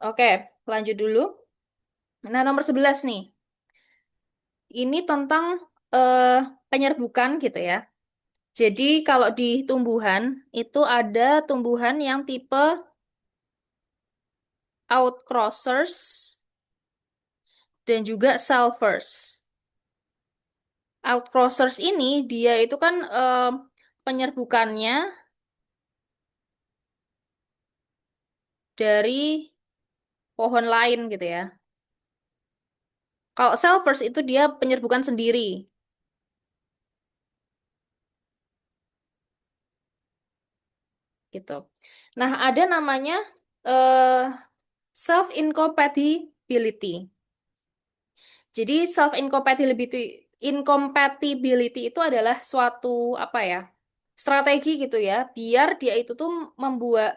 Oke, lanjut dulu. Nah, nomor 11 nih. Ini tentang eh, penyerbukan gitu ya. Jadi kalau di tumbuhan itu ada tumbuhan yang tipe outcrossers dan juga selfers. Outcrossers ini dia itu kan penyerbukannya dari pohon lain gitu ya. Kalau self-first itu dia penyerbukan sendiri gitu. Nah, ada namanya eh self-incompatibility. Jadi self-incompatibility itu adalah suatu apa ya? Strategi gitu ya, biar dia itu tuh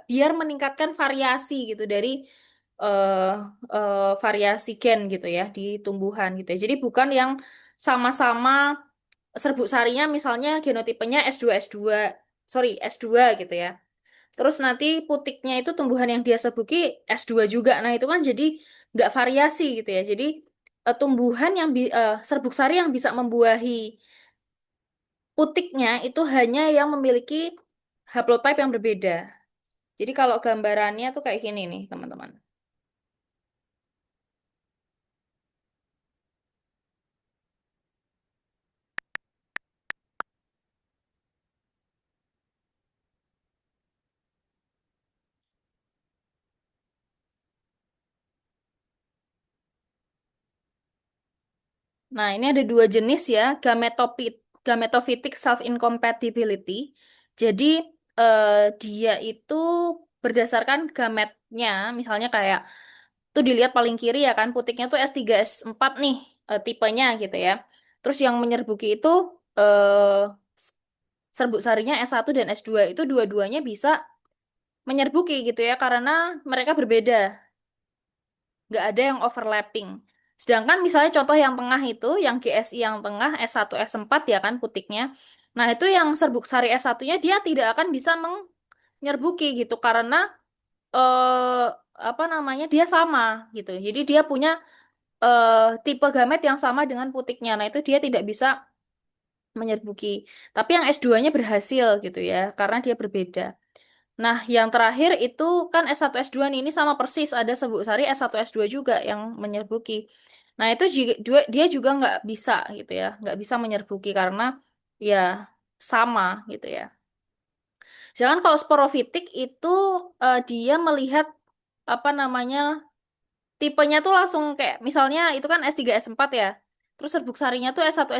biar meningkatkan variasi gitu dari eh variasi gen gitu ya di tumbuhan gitu ya. Jadi bukan yang sama-sama serbuk sarinya misalnya genotipenya S2 sorry S2 gitu ya. Terus nanti putiknya itu tumbuhan yang dia serbuki S2 juga. Nah, itu kan jadi nggak variasi gitu ya. Jadi tumbuhan yang serbuk sari yang bisa membuahi putiknya itu hanya yang memiliki haplotype yang berbeda. Jadi kalau gambarannya tuh kayak gini nih, teman-teman. Nah, ini ada dua jenis ya, gametophytic self-incompatibility. Jadi, eh, dia itu berdasarkan gametnya, misalnya kayak tuh dilihat paling kiri ya kan, putiknya tuh S3 S4 nih, tipenya gitu ya. Terus yang menyerbuki itu serbuk sarinya S1 dan S2 itu dua-duanya bisa menyerbuki gitu ya, karena mereka berbeda, nggak ada yang overlapping. Sedangkan misalnya contoh yang tengah itu, yang GSI yang tengah S1 S4 ya kan putiknya. Nah, itu yang serbuk sari S1-nya dia tidak akan bisa menyerbuki gitu karena eh apa namanya? Dia sama gitu. Jadi dia punya tipe gamet yang sama dengan putiknya. Nah, itu dia tidak bisa menyerbuki. Tapi yang S2-nya berhasil gitu ya, karena dia berbeda. Nah, yang terakhir itu kan S1 S2 nih, ini sama persis ada serbuk sari S1 S2 juga yang menyerbuki. Nah, itu dia juga nggak bisa gitu ya, nggak bisa menyerbuki karena ya sama gitu ya. Jangan kalau sporofitik itu dia melihat apa namanya tipenya tuh langsung kayak misalnya itu kan S3 S4 ya. Terus serbuk sarinya tuh S1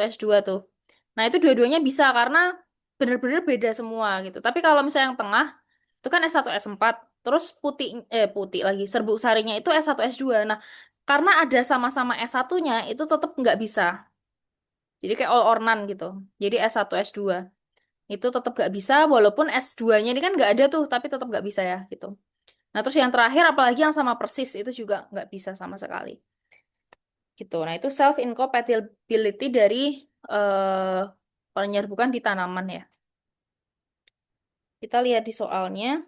S2 tuh. Nah, itu dua-duanya bisa karena bener-bener beda semua gitu. Tapi kalau misalnya yang tengah itu kan S1 S4, terus putih lagi serbuk sarinya itu S1 S2. Nah, karena ada sama-sama S1-nya itu tetap nggak bisa. Jadi kayak all or none gitu. Jadi S1 S2 itu tetap nggak bisa walaupun S2-nya ini kan nggak ada tuh, tapi tetap nggak bisa ya gitu. Nah, terus yang terakhir apalagi yang sama persis itu juga nggak bisa sama sekali. Gitu. Nah, itu self incompatibility dari eh penyerbukan di tanaman ya. Kita lihat di soalnya.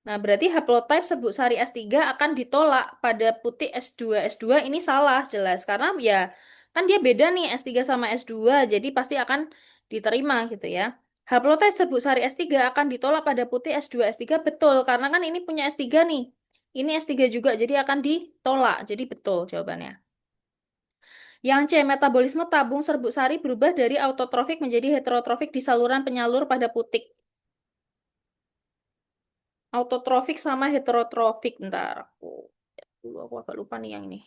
Nah, berarti haplotype serbuk sari S3 akan ditolak pada putih S2. S2 ini salah jelas karena ya kan dia beda nih S3 sama S2 jadi pasti akan diterima gitu ya. Haplotype serbuk sari S3 akan ditolak pada putih S2 S3 betul karena kan ini punya S3 nih. Ini S3 juga jadi akan ditolak. Jadi betul jawabannya. Yang C, metabolisme tabung serbuk sari berubah dari autotrofik menjadi heterotrofik di saluran penyalur pada putik. Autotrofik sama heterotrofik. Ntar aku agak lupa nih yang ini.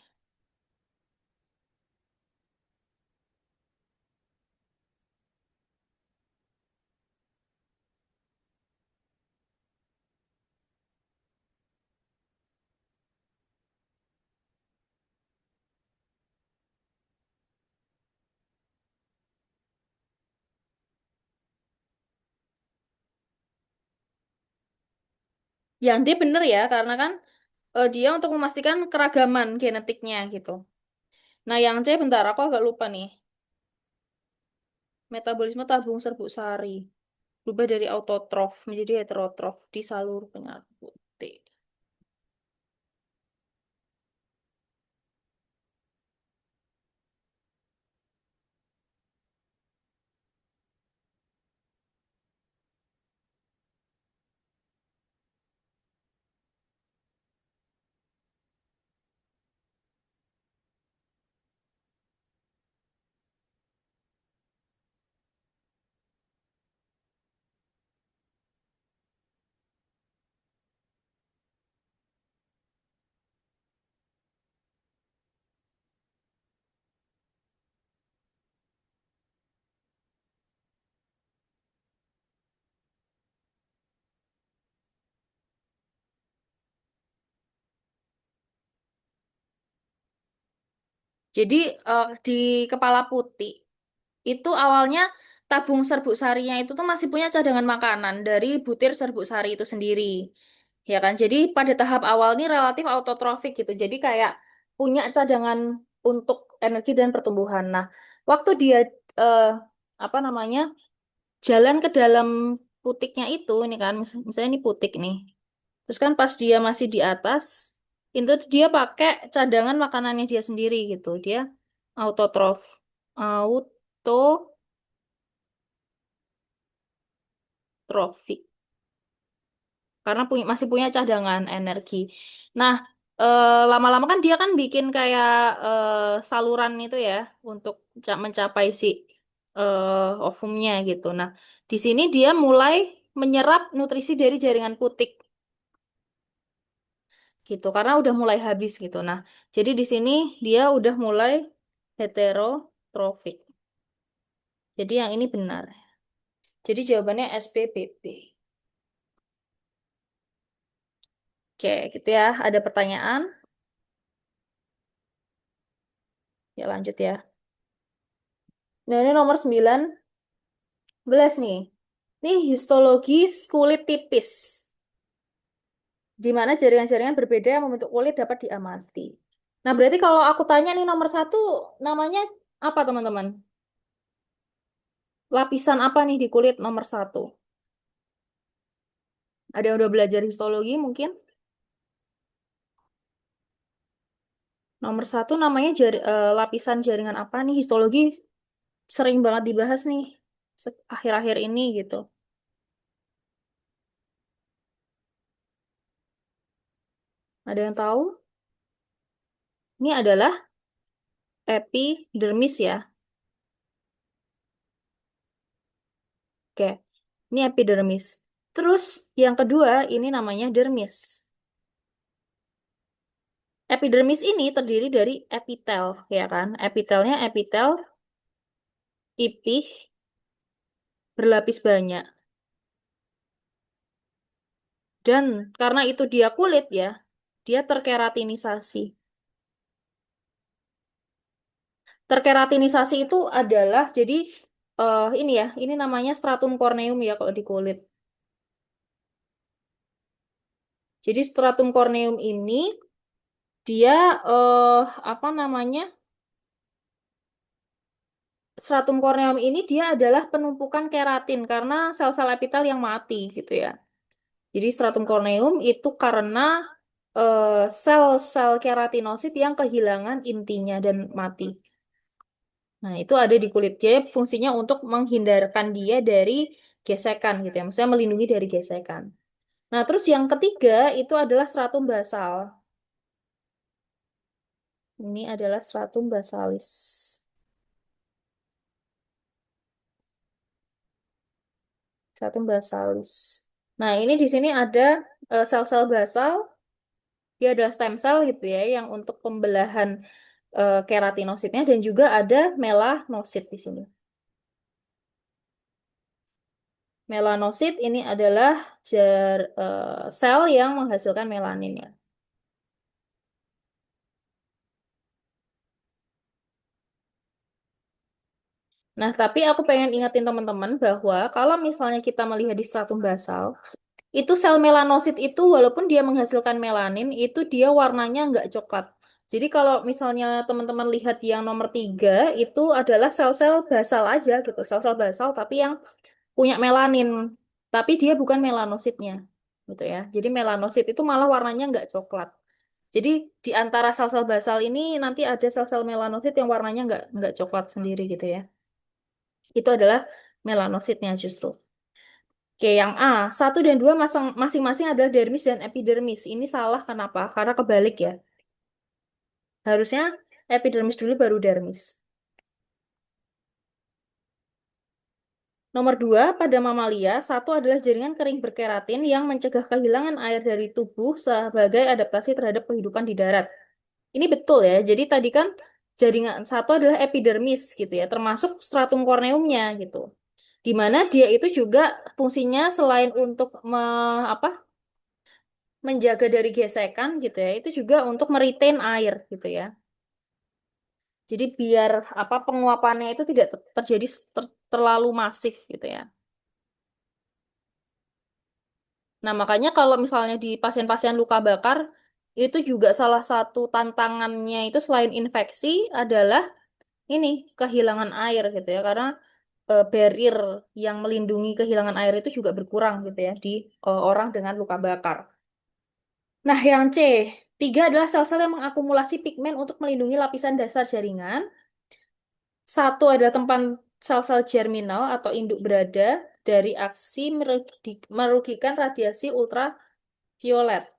Yang D bener ya, karena kan dia untuk memastikan keragaman genetiknya gitu. Nah, yang C bentar, aku agak lupa nih. Metabolisme tabung serbuk sari. Berubah dari autotrof menjadi heterotrof di salur penyalur putik. Jadi di kepala putih itu awalnya tabung serbuk sarinya itu tuh masih punya cadangan makanan dari butir serbuk sari itu sendiri. Ya kan? Jadi pada tahap awal ini relatif autotrofik gitu. Jadi kayak punya cadangan untuk energi dan pertumbuhan. Nah, waktu dia eh, apa namanya? Jalan ke dalam putiknya itu ini kan misalnya ini putik nih. Terus kan pas dia masih di atas, itu dia pakai cadangan makanannya dia sendiri gitu. Dia autotrof. Autotrofik. Karena masih punya cadangan energi. Nah, lama-lama kan dia kan bikin kayak saluran itu ya untuk mencapai si ovumnya gitu. Nah, di sini dia mulai menyerap nutrisi dari jaringan putik gitu karena udah mulai habis gitu. Nah, jadi di sini dia udah mulai heterotrofik. Jadi yang ini benar. Jadi jawabannya SPBB. Oke, gitu ya. Ada pertanyaan? Ya lanjut ya. Nah, ini nomor 19 nih. Ini histologi kulit tipis. Di mana jaringan-jaringan berbeda yang membentuk kulit dapat diamati. Nah, berarti kalau aku tanya nih nomor satu, namanya apa teman-teman? Lapisan apa nih di kulit nomor satu? Ada yang udah belajar histologi mungkin? Nomor satu namanya lapisan jaringan apa nih? Histologi sering banget dibahas nih akhir-akhir ini gitu. Ada yang tahu? Ini adalah epidermis ya. Oke, ini epidermis. Terus yang kedua ini namanya dermis. Epidermis ini terdiri dari epitel, ya kan? Epitelnya epitel pipih berlapis banyak. Dan karena itu dia kulit ya, dia terkeratinisasi. Terkeratinisasi itu adalah jadi ini ya, ini namanya stratum corneum ya kalau di kulit. Jadi stratum corneum ini dia apa namanya? Stratum corneum ini dia adalah penumpukan keratin karena sel-sel epitel yang mati gitu ya. Jadi stratum corneum itu karena sel-sel keratinosit yang kehilangan intinya dan mati. Nah, itu ada di kulit. Jadi fungsinya untuk menghindarkan dia dari gesekan gitu ya. Maksudnya melindungi dari gesekan. Nah, terus yang ketiga itu adalah stratum basal. Ini adalah stratum basalis. Stratum basalis. Nah, ini di sini ada sel-sel basal. Dia adalah stem cell gitu ya, yang untuk pembelahan keratinositnya dan juga ada melanosit di sini. Melanosit ini adalah sel yang menghasilkan melanin ya. Nah, tapi aku pengen ingatin teman-teman bahwa kalau misalnya kita melihat di stratum basal, itu sel melanosit itu walaupun dia menghasilkan melanin, itu dia warnanya nggak coklat. Jadi kalau misalnya teman-teman lihat yang nomor 3, itu adalah sel-sel basal aja gitu, sel-sel basal tapi yang punya melanin, tapi dia bukan melanositnya, gitu ya. Jadi melanosit itu malah warnanya nggak coklat. Jadi di antara sel-sel basal ini nanti ada sel-sel melanosit yang warnanya nggak coklat sendiri gitu ya. Itu adalah melanositnya justru. Oke, yang A, satu dan dua masing-masing adalah dermis dan epidermis. Ini salah kenapa? Karena kebalik ya. Harusnya epidermis dulu baru dermis. Nomor dua, pada mamalia, satu adalah jaringan kering berkeratin yang mencegah kehilangan air dari tubuh sebagai adaptasi terhadap kehidupan di darat. Ini betul ya. Jadi tadi kan jaringan satu adalah epidermis gitu ya, termasuk stratum corneumnya gitu. Di mana dia itu juga fungsinya selain untuk apa, menjaga dari gesekan gitu ya, itu juga untuk meretain air gitu ya. Jadi biar apa penguapannya itu tidak terjadi terlalu masif gitu ya. Nah, makanya kalau misalnya di pasien-pasien luka bakar, itu juga salah satu tantangannya itu selain infeksi adalah ini kehilangan air gitu ya. Karena barrier yang melindungi kehilangan air itu juga berkurang gitu ya di orang dengan luka bakar. Nah, yang C, tiga adalah sel-sel yang mengakumulasi pigmen untuk melindungi lapisan dasar jaringan. Satu adalah tempat sel-sel germinal atau induk berada dari aksi merugikan radiasi ultraviolet.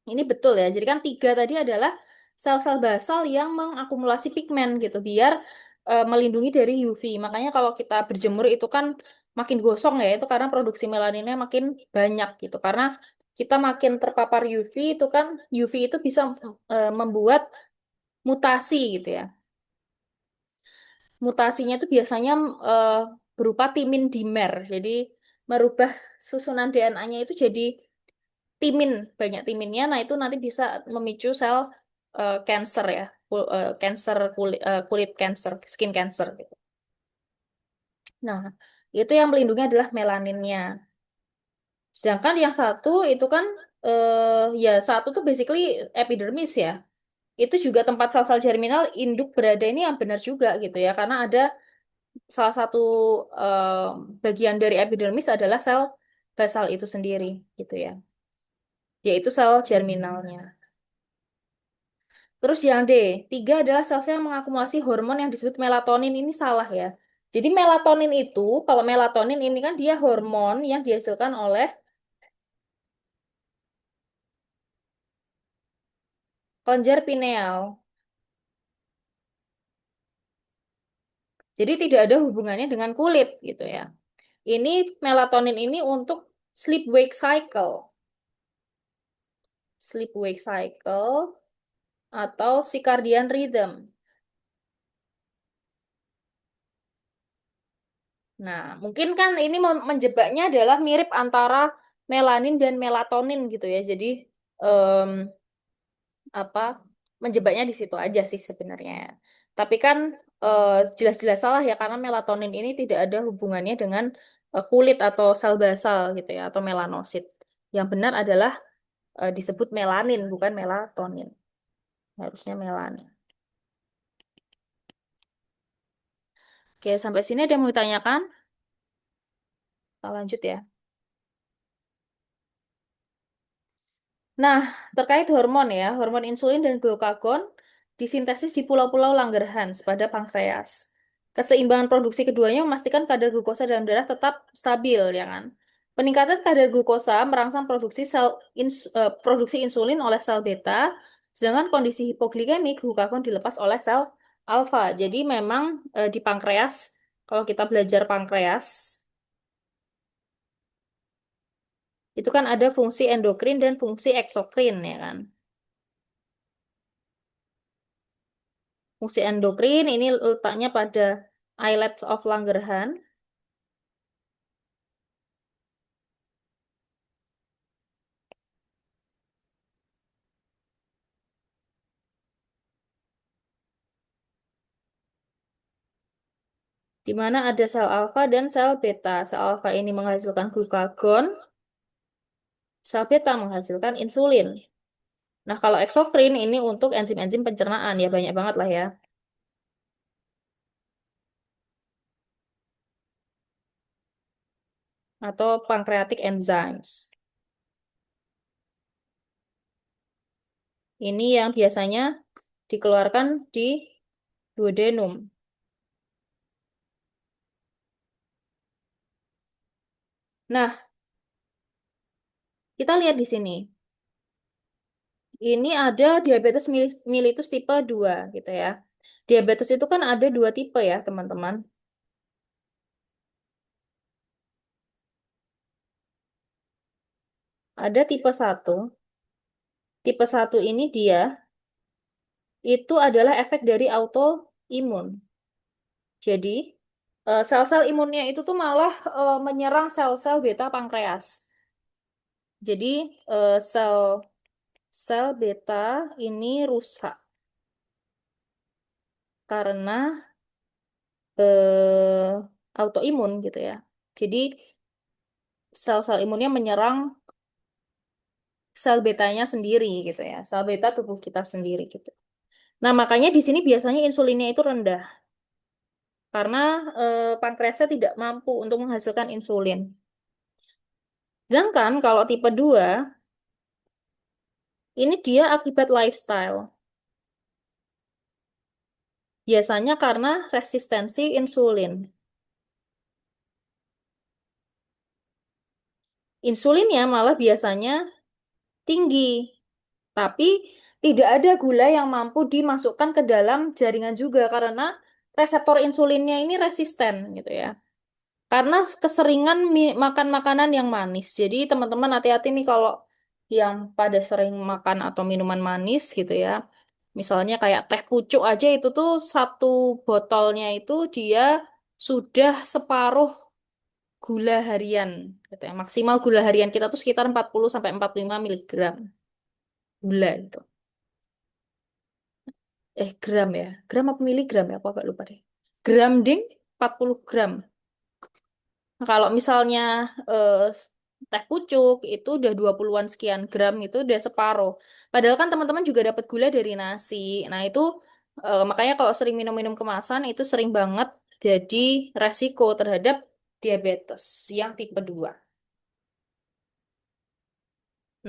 Ini betul ya. Jadi kan tiga tadi adalah sel-sel basal yang mengakumulasi pigmen gitu, biar melindungi dari UV. Makanya kalau kita berjemur itu kan makin gosong ya, itu karena produksi melaninnya makin banyak gitu. Karena kita makin terpapar UV itu kan UV itu bisa membuat mutasi gitu ya. Mutasinya itu biasanya eh, berupa timin dimer. Jadi merubah susunan DNA-nya itu jadi timin, banyak timinnya. Nah, itu nanti bisa memicu sel cancer ya, cancer kulit, kulit cancer, skin cancer gitu. Nah, itu yang melindungi adalah melaninnya. Sedangkan yang satu itu kan ya satu tuh basically epidermis ya. Itu juga tempat sel-sel germinal induk berada ini yang benar juga gitu ya, karena ada salah satu eh, bagian dari epidermis adalah sel basal itu sendiri gitu ya, yaitu sel germinalnya. Terus yang D, tiga adalah sel-sel yang mengakumulasi hormon yang disebut melatonin. Ini salah ya. Jadi melatonin itu, kalau melatonin ini kan dia hormon yang dihasilkan oleh kelenjar pineal. Jadi tidak ada hubungannya dengan kulit gitu ya. Ini melatonin ini untuk sleep wake cycle. Sleep wake cycle atau circadian rhythm. Nah, mungkin kan ini menjebaknya adalah mirip antara melanin dan melatonin gitu ya. Jadi em, apa menjebaknya di situ aja sih sebenarnya. Tapi kan eh, jelas-jelas salah ya karena melatonin ini tidak ada hubungannya dengan kulit atau sel basal gitu ya atau melanosit. Yang benar adalah disebut melanin bukan melatonin. Harusnya melanin. Oke, sampai sini ada yang mau ditanyakan? Kita lanjut ya. Nah, terkait hormon ya, hormon insulin dan glukagon disintesis di pulau-pulau Langerhans pada pankreas. Keseimbangan produksi keduanya memastikan kadar glukosa dalam darah tetap stabil, ya kan? Peningkatan kadar glukosa merangsang produksi insulin oleh sel beta, sedangkan kondisi hipoglikemik glukagon dilepas oleh sel alfa. Jadi memang di pankreas, kalau kita belajar pankreas, itu kan ada fungsi endokrin dan fungsi eksokrin, ya kan? Fungsi endokrin ini letaknya pada islets of Langerhans, di mana ada sel alfa dan sel beta. Sel alfa ini menghasilkan glukagon, sel beta menghasilkan insulin. Nah, kalau eksokrin ini untuk enzim-enzim pencernaan, ya banyak banget lah ya. Atau pancreatic enzymes. Ini yang biasanya dikeluarkan di duodenum. Nah, kita lihat di sini. Ini ada diabetes mellitus tipe 2 gitu ya. Diabetes itu kan ada dua tipe ya, teman-teman. Ada tipe satu. Tipe satu ini dia itu adalah efek dari autoimun. Jadi, sel-sel imunnya itu tuh malah menyerang sel-sel beta pankreas. Jadi, sel sel beta ini rusak. karena eh, autoimun gitu ya. Jadi sel-sel imunnya menyerang sel betanya sendiri gitu ya, sel beta tubuh kita sendiri gitu. Nah, makanya di sini biasanya insulinnya itu rendah karena pankreasnya tidak mampu untuk menghasilkan insulin. Sedangkan kalau tipe 2 ini dia akibat lifestyle. Biasanya karena resistensi insulin. Insulinnya malah biasanya tinggi, tapi tidak ada gula yang mampu dimasukkan ke dalam jaringan juga karena reseptor insulinnya ini resisten gitu ya. Karena keseringan makan makanan yang manis. Jadi teman-teman hati-hati nih kalau yang pada sering makan atau minuman manis gitu ya. Misalnya kayak teh pucuk aja itu tuh satu botolnya itu dia sudah separuh gula harian gitu ya. Maksimal gula harian kita tuh sekitar 40 sampai 45 miligram gula itu. Gram ya. Gram apa miligram ya? Aku agak lupa deh. Gram ding 40 gram. Nah, kalau misalnya eh, teh pucuk itu udah 20-an sekian gram itu udah separuh. Padahal kan teman-teman juga dapat gula dari nasi. Nah, itu makanya kalau sering minum-minum kemasan itu sering banget jadi resiko terhadap diabetes yang tipe 2.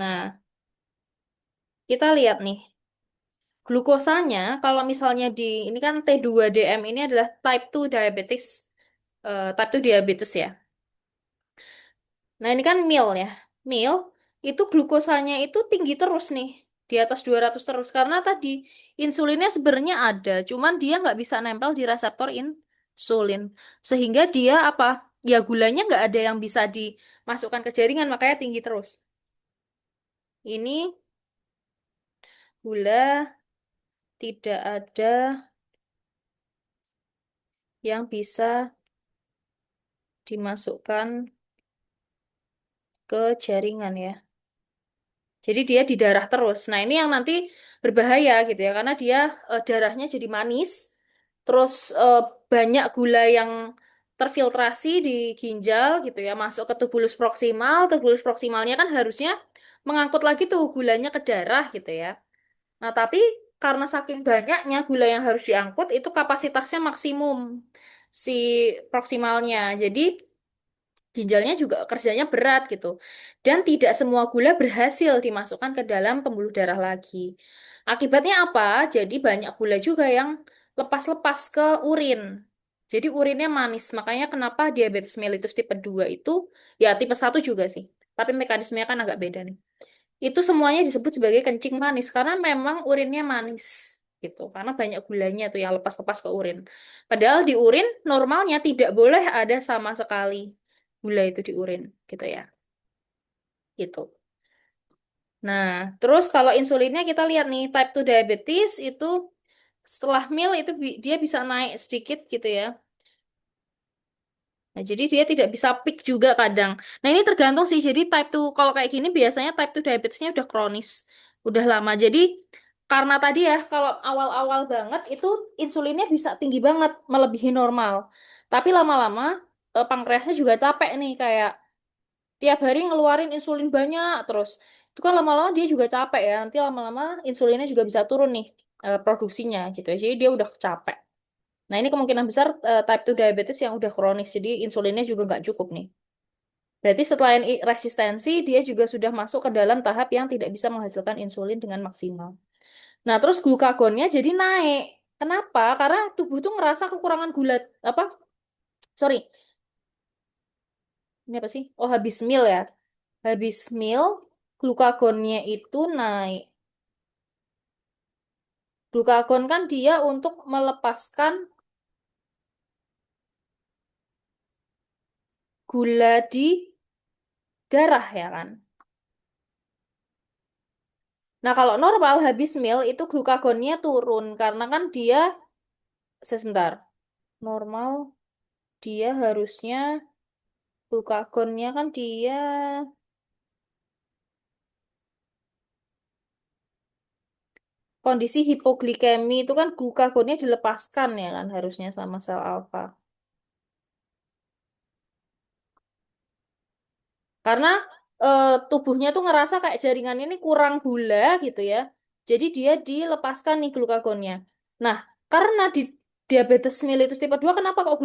Nah, kita lihat nih. Glukosanya kalau misalnya di ini kan T2DM ini adalah type 2 diabetes type 2 diabetes ya. Nah, ini kan mil ya. Mil itu glukosanya itu tinggi terus nih, di atas 200 terus karena tadi insulinnya sebenarnya ada, cuman dia nggak bisa nempel di reseptor insulin. Sehingga dia apa? Ya gulanya nggak ada yang bisa dimasukkan ke jaringan, makanya tinggi terus. Ini gula tidak ada yang bisa dimasukkan ke jaringan ya. Jadi dia di darah terus. Nah, ini yang nanti berbahaya gitu ya, karena dia darahnya jadi manis, terus banyak gula yang terfiltrasi di ginjal gitu ya, masuk ke tubulus proksimal. Tubulus proksimalnya kan harusnya mengangkut lagi tuh gulanya ke darah gitu ya. Nah, tapi karena saking banyaknya gula yang harus diangkut, itu kapasitasnya maksimum si proksimalnya. Jadi ginjalnya juga kerjanya berat gitu. Dan tidak semua gula berhasil dimasukkan ke dalam pembuluh darah lagi. Akibatnya apa? Jadi banyak gula juga yang lepas-lepas ke urin. Jadi urinnya manis. Makanya kenapa diabetes mellitus tipe 2 itu, ya tipe 1 juga sih. Tapi mekanismenya kan agak beda nih. Itu semuanya disebut sebagai kencing manis karena memang urinnya manis gitu. Karena banyak gulanya tuh yang lepas-lepas ke urin. Padahal di urin normalnya tidak boleh ada sama sekali gula itu di urin gitu ya. Gitu. Nah, terus kalau insulinnya kita lihat nih type 2 diabetes itu setelah meal itu dia bisa naik sedikit gitu ya. Nah, jadi dia tidak bisa peak juga kadang. Nah, ini tergantung sih. Jadi type 2 kalau kayak gini biasanya type 2 diabetesnya udah kronis, udah lama. Jadi karena tadi ya kalau awal-awal banget itu insulinnya bisa tinggi banget, melebihi normal. Tapi lama-lama pankreasnya juga capek nih kayak tiap hari ngeluarin insulin banyak terus. Itu kan lama-lama dia juga capek ya. Nanti lama-lama insulinnya juga bisa turun nih produksinya gitu ya. Jadi dia udah capek. Nah, ini kemungkinan besar type 2 diabetes yang udah kronis, jadi insulinnya juga nggak cukup nih. Berarti setelah resistensi, dia juga sudah masuk ke dalam tahap yang tidak bisa menghasilkan insulin dengan maksimal. Nah, terus glukagonnya jadi naik. Kenapa? Karena tubuh tuh ngerasa kekurangan gula, apa? Sorry, ini apa sih? Oh, habis meal ya. Habis meal, glukagonnya itu naik. Glukagon kan dia untuk melepaskan gula di darah ya kan? Nah, kalau normal habis meal itu glukagonnya turun karena kan dia sebentar. Normal dia harusnya glukagonnya kan dia kondisi hipoglikemi itu kan glukagonnya dilepaskan ya kan harusnya sama sel alfa. Karena tubuhnya tuh ngerasa kayak jaringan ini kurang gula gitu ya. Jadi dia dilepaskan nih glukagonnya. Nah, karena di diabetes mellitus tipe 2 kenapa kok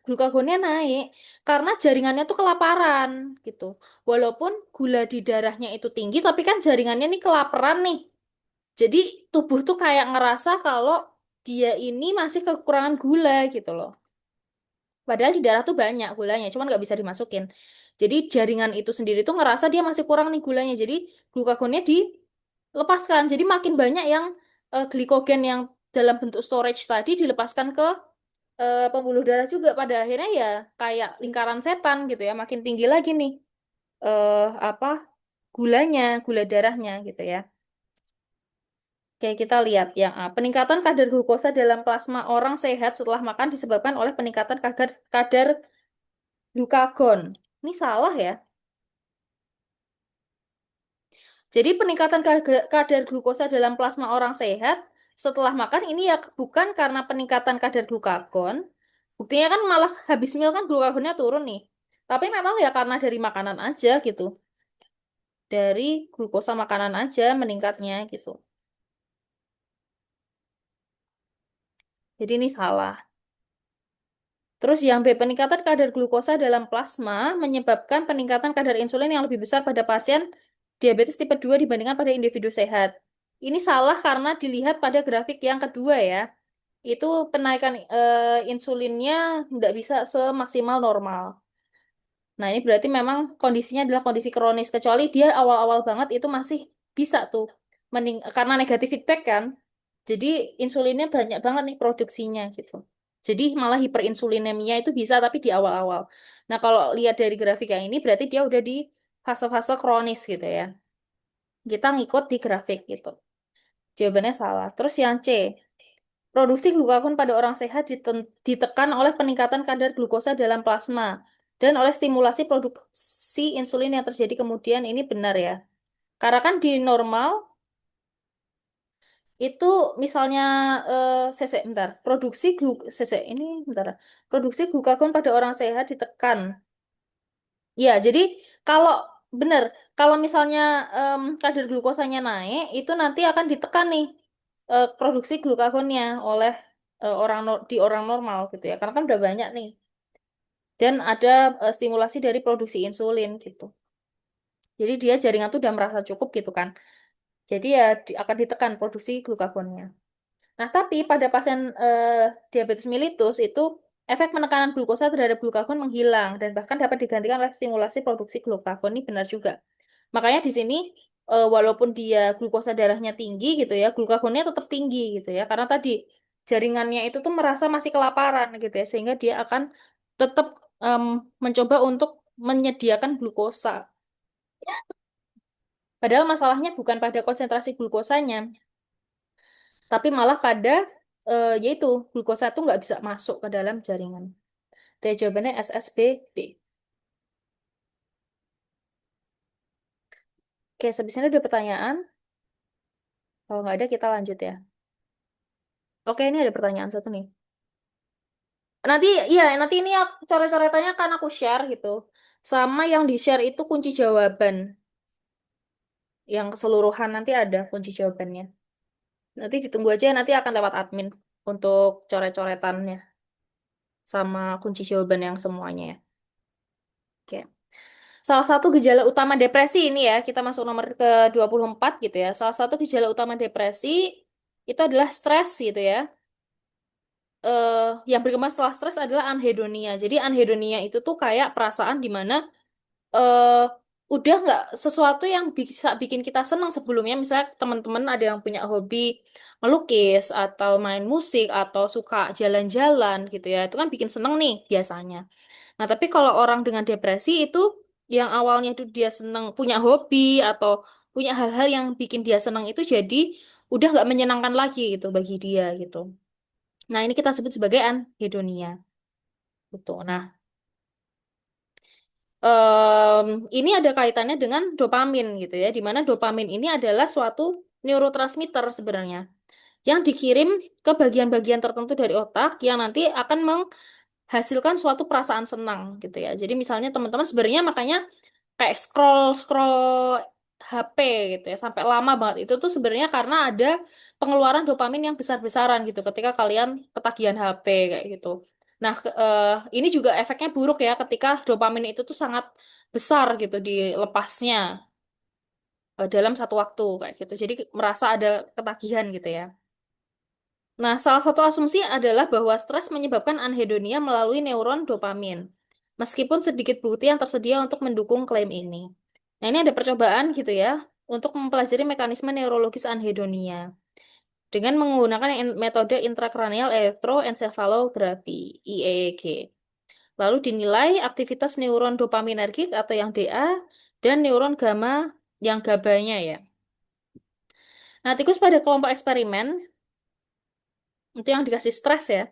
glukagonnya naik? Karena jaringannya tuh kelaparan gitu. Walaupun gula di darahnya itu tinggi, tapi kan jaringannya nih kelaparan nih. Jadi tubuh tuh kayak ngerasa kalau dia ini masih kekurangan gula gitu loh. Padahal di darah tuh banyak gulanya, cuman nggak bisa dimasukin. Jadi jaringan itu sendiri tuh ngerasa dia masih kurang nih gulanya. Jadi glukagonnya dilepaskan. Jadi makin banyak yang glikogen yang dalam bentuk storage tadi dilepaskan ke pembuluh darah juga. Pada akhirnya ya kayak lingkaran setan gitu ya. Makin tinggi lagi nih apa gulanya, gula darahnya gitu ya. Oke, kita lihat yang A. Peningkatan kadar glukosa dalam plasma orang sehat setelah makan disebabkan oleh peningkatan kadar glukagon. Ini salah ya. Jadi peningkatan kadar glukosa dalam plasma orang sehat setelah makan ini ya bukan karena peningkatan kadar glukagon. Buktinya kan malah habis meal kan glukagonnya turun nih. Tapi memang ya karena dari makanan aja gitu. Dari glukosa makanan aja meningkatnya gitu. Jadi ini salah. Terus yang B, peningkatan kadar glukosa dalam plasma menyebabkan peningkatan kadar insulin yang lebih besar pada pasien diabetes tipe 2 dibandingkan pada individu sehat. Ini salah karena dilihat pada grafik yang kedua ya. Itu penaikan insulinnya nggak bisa semaksimal normal. Nah, ini berarti memang kondisinya adalah kondisi kronis. Kecuali dia awal-awal banget itu masih bisa tuh. Karena negatif feedback kan. Jadi insulinnya banyak banget nih produksinya gitu. Jadi malah hiperinsulinemia itu bisa tapi di awal-awal. Nah, kalau lihat dari grafik yang ini berarti dia udah di fase-fase kronis gitu ya. Kita ngikut di grafik gitu. Jawabannya salah. Terus yang C, produksi glukagon pada orang sehat ditekan oleh peningkatan kadar glukosa dalam plasma dan oleh stimulasi produksi insulin yang terjadi kemudian ini benar ya. Karena kan di normal itu misalnya bentar, ini bentar. Produksi glukagon pada orang sehat ditekan. Ya, jadi kalau benar, kalau misalnya kadar glukosanya naik, itu nanti akan ditekan nih produksi glukagonnya oleh di orang normal gitu ya. Karena kan udah banyak nih. Dan ada stimulasi dari produksi insulin gitu. Jadi dia jaringan tuh udah merasa cukup gitu kan. Jadi ya akan ditekan produksi glukagonnya. Nah, tapi pada pasien diabetes mellitus itu efek penekanan glukosa terhadap glukagon menghilang dan bahkan dapat digantikan oleh stimulasi produksi glukagon. Ini benar juga. Makanya di sini walaupun dia glukosa darahnya tinggi gitu ya, glukagonnya tetap tinggi gitu ya. Karena tadi jaringannya itu tuh merasa masih kelaparan gitu ya, sehingga dia akan tetap em, mencoba untuk menyediakan glukosa. Padahal masalahnya bukan pada konsentrasi glukosanya, tapi malah pada yaitu glukosa itu nggak bisa masuk ke dalam jaringan. Jadi jawabannya SSBB. Oke, habis ini ada pertanyaan. Kalau nggak ada, kita lanjut ya. Oke, ini ada pertanyaan satu nih. Nanti, iya, nanti ini coret-coretannya akan aku share gitu. Sama yang di-share itu kunci jawaban. Yang keseluruhan nanti ada kunci jawabannya. Nanti ditunggu aja, nanti akan lewat admin untuk coret-coretannya. Sama kunci jawaban yang semuanya ya. Oke. Salah satu gejala utama depresi ini ya, kita masuk nomor ke 24 gitu ya. Salah satu gejala utama depresi itu adalah stres gitu ya. eh yang berkembang setelah stres adalah anhedonia. Jadi anhedonia itu tuh kayak perasaan di mana eh udah nggak sesuatu yang bisa bikin kita senang sebelumnya. Misalnya teman-teman ada yang punya hobi melukis atau main musik atau suka jalan-jalan gitu ya. Itu kan bikin seneng nih biasanya. Nah, tapi kalau orang dengan depresi itu yang awalnya itu dia senang punya hobi atau punya hal-hal yang bikin dia senang itu jadi udah nggak menyenangkan lagi gitu bagi dia gitu. Nah, ini kita sebut sebagai anhedonia gitu. Nah, em, ini ada kaitannya dengan dopamin gitu ya, di mana dopamin ini adalah suatu neurotransmitter sebenarnya. yang dikirim ke bagian-bagian tertentu dari otak yang nanti akan menghasilkan suatu perasaan senang gitu ya. Jadi misalnya teman-teman sebenarnya makanya kayak scroll scroll HP gitu ya sampai lama banget itu tuh sebenarnya karena ada pengeluaran dopamin yang besar-besaran gitu ketika kalian ketagihan HP kayak gitu. Nah, ini juga efeknya buruk ya ketika dopamin itu tuh sangat besar gitu dilepasnya dalam satu waktu kayak gitu. Jadi merasa ada ketagihan gitu ya. Nah, salah satu asumsi adalah bahwa stres menyebabkan anhedonia melalui neuron dopamin. Meskipun sedikit bukti yang tersedia untuk mendukung klaim ini. Nah, ini ada percobaan gitu ya untuk mempelajari mekanisme neurologis anhedonia dengan menggunakan metode intrakranial elektroencephalografi (IEEG). Lalu dinilai aktivitas neuron dopaminergik atau yang DA dan neuron gamma yang GABA-nya ya. Nah, tikus pada kelompok eksperimen itu yang dikasih stres ya,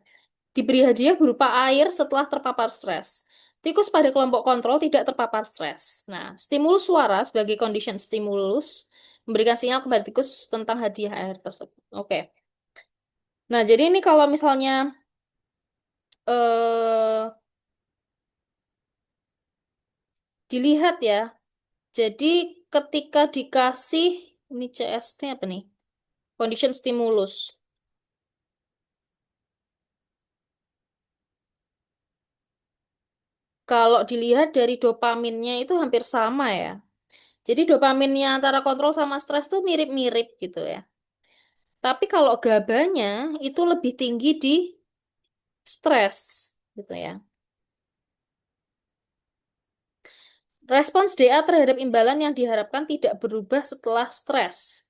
diberi hadiah berupa air setelah terpapar stres. Tikus pada kelompok kontrol tidak terpapar stres. Nah, stimulus suara sebagai condition stimulus memberikan sinyal kepada tikus tentang hadiah air tersebut. Oke. Nah, jadi ini kalau misalnya eh dilihat ya, jadi ketika dikasih ini CST apa nih? Condition stimulus. Kalau dilihat dari dopaminnya itu hampir sama ya. Jadi dopaminnya antara kontrol sama stres tuh mirip-mirip gitu ya. Tapi kalau gabanya itu lebih tinggi di stres gitu ya. Respons DA terhadap imbalan yang diharapkan tidak berubah setelah stres.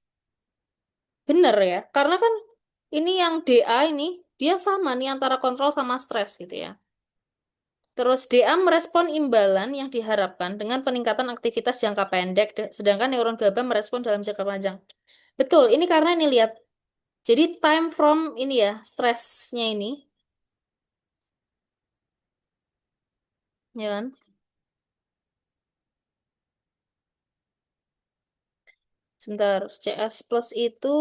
Bener ya, karena kan ini yang DA ini dia sama nih antara kontrol sama stres gitu ya. Terus DA merespon imbalan yang diharapkan dengan peningkatan aktivitas jangka pendek, sedangkan neuron GABA merespon dalam jangka panjang. Betul, ini karena ini lihat. Jadi time from ini ya, stresnya ini, ya kan? Sebentar, CS plus itu,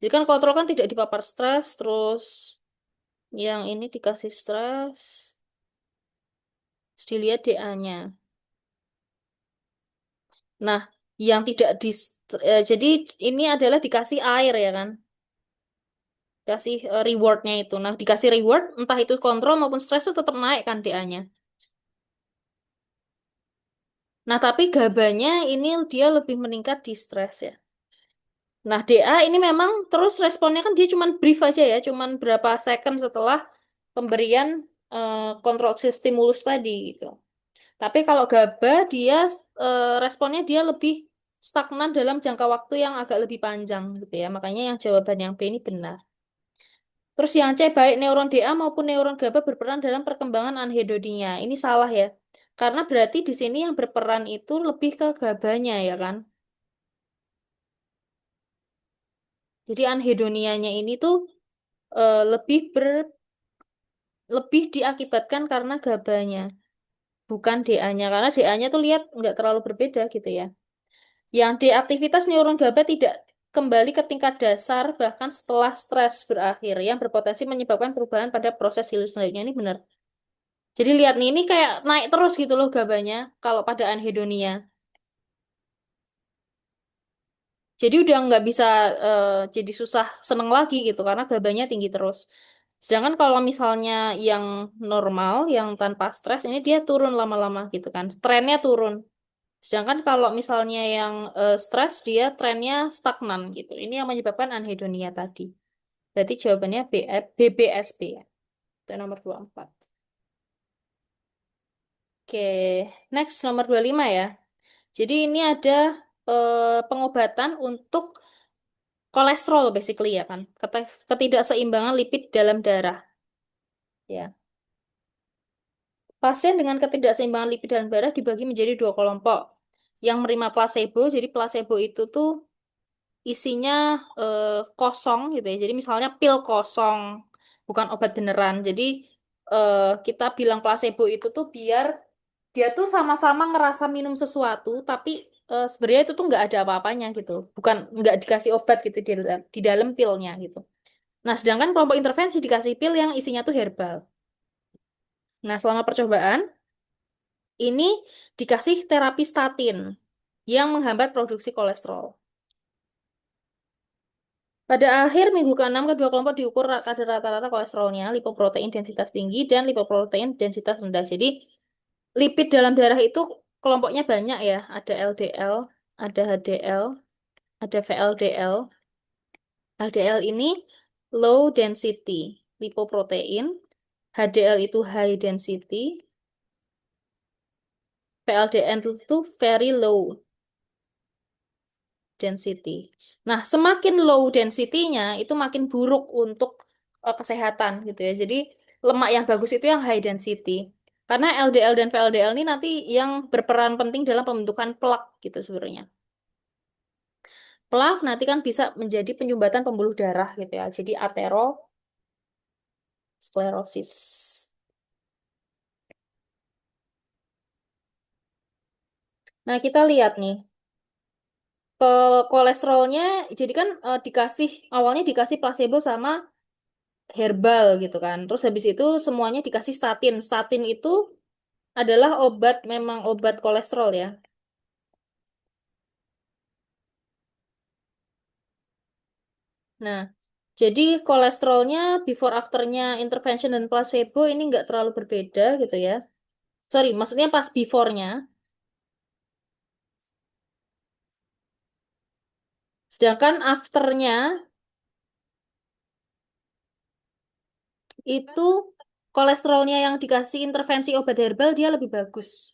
jadi kan kontrol kan tidak dipapar stres, terus yang ini dikasih stres, terus dilihat DA-nya. Nah, yang tidak jadi ini adalah dikasih air ya kan? Kasih rewardnya itu. Nah, dikasih reward, entah itu kontrol maupun stres itu tetap naik kan DA-nya. Nah, tapi gabanya ini dia lebih meningkat di stres ya. Nah, DA ini memang terus responnya kan dia cuman brief aja ya, cuman berapa second setelah pemberian kontrol stimulus tadi gitu. Tapi kalau GABA dia responnya dia lebih stagnan dalam jangka waktu yang agak lebih panjang gitu ya. Makanya yang jawaban yang B ini benar. Terus yang C baik neuron DA maupun neuron GABA berperan dalam perkembangan anhedonia. Ini salah ya. Karena berarti di sini yang berperan itu lebih ke GABA-nya ya kan. Jadi anhedonianya ini tuh lebih lebih diakibatkan karena GABA-nya, bukan DA-nya. Karena DA-nya tuh lihat nggak terlalu berbeda gitu ya. Yang D aktivitas neuron GABA tidak kembali ke tingkat dasar bahkan setelah stres berakhir yang berpotensi menyebabkan perubahan pada proses silus selanjutnya ini benar. Jadi lihat nih ini kayak naik terus gitu loh GABAnya kalau pada anhedonia. Jadi udah nggak bisa jadi susah seneng lagi gitu karena GABAnya tinggi terus. Sedangkan kalau misalnya yang normal, yang tanpa stres ini dia turun lama-lama gitu kan. Trennya turun. Sedangkan kalau misalnya yang stres dia trennya stagnan gitu. Ini yang menyebabkan anhedonia tadi. Berarti jawabannya BBSB ya. Itu nomor 24. Oke, next nomor 25 ya. Jadi ini ada pengobatan untuk kolesterol basically ya kan. Ketidakseimbangan lipid dalam darah ya. Pasien dengan ketidakseimbangan lipid dalam darah dibagi menjadi dua kelompok. Yang menerima placebo, jadi placebo itu tuh isinya kosong gitu ya. Jadi misalnya pil kosong, bukan obat beneran. Jadi kita bilang placebo itu tuh biar dia tuh sama-sama ngerasa minum sesuatu, tapi sebenarnya itu tuh nggak ada apa-apanya gitu. Bukan nggak dikasih obat gitu di dalam pilnya gitu. Nah, sedangkan kelompok intervensi dikasih pil yang isinya tuh herbal. Nah, selama percobaan ini dikasih terapi statin yang menghambat produksi kolesterol. Pada akhir minggu ke-6, kedua kelompok diukur kadar rata-rata kolesterolnya, lipoprotein densitas tinggi, dan lipoprotein densitas rendah. Jadi, lipid dalam darah itu kelompoknya banyak ya. Ada LDL, ada HDL, ada VLDL. LDL ini low density lipoprotein, HDL itu high density, VLDL itu very low density. Nah, semakin low density-nya itu makin buruk untuk kesehatan gitu ya. Jadi lemak yang bagus itu yang high density. Karena LDL dan VLDL ini nanti yang berperan penting dalam pembentukan plak gitu sebenarnya. Plak nanti kan bisa menjadi penyumbatan pembuluh darah gitu ya. Jadi aterosklerosis. Nah, kita lihat nih. Kolesterolnya jadi kan dikasih awalnya dikasih placebo sama herbal gitu kan. Terus habis itu semuanya dikasih statin. Statin itu adalah obat memang obat kolesterol ya. Nah, jadi kolesterolnya before afternya intervention dan placebo ini nggak terlalu berbeda gitu ya. Sorry, maksudnya pas before-nya. Sedangkan afternya itu kolesterolnya yang dikasih intervensi obat herbal dia lebih bagus.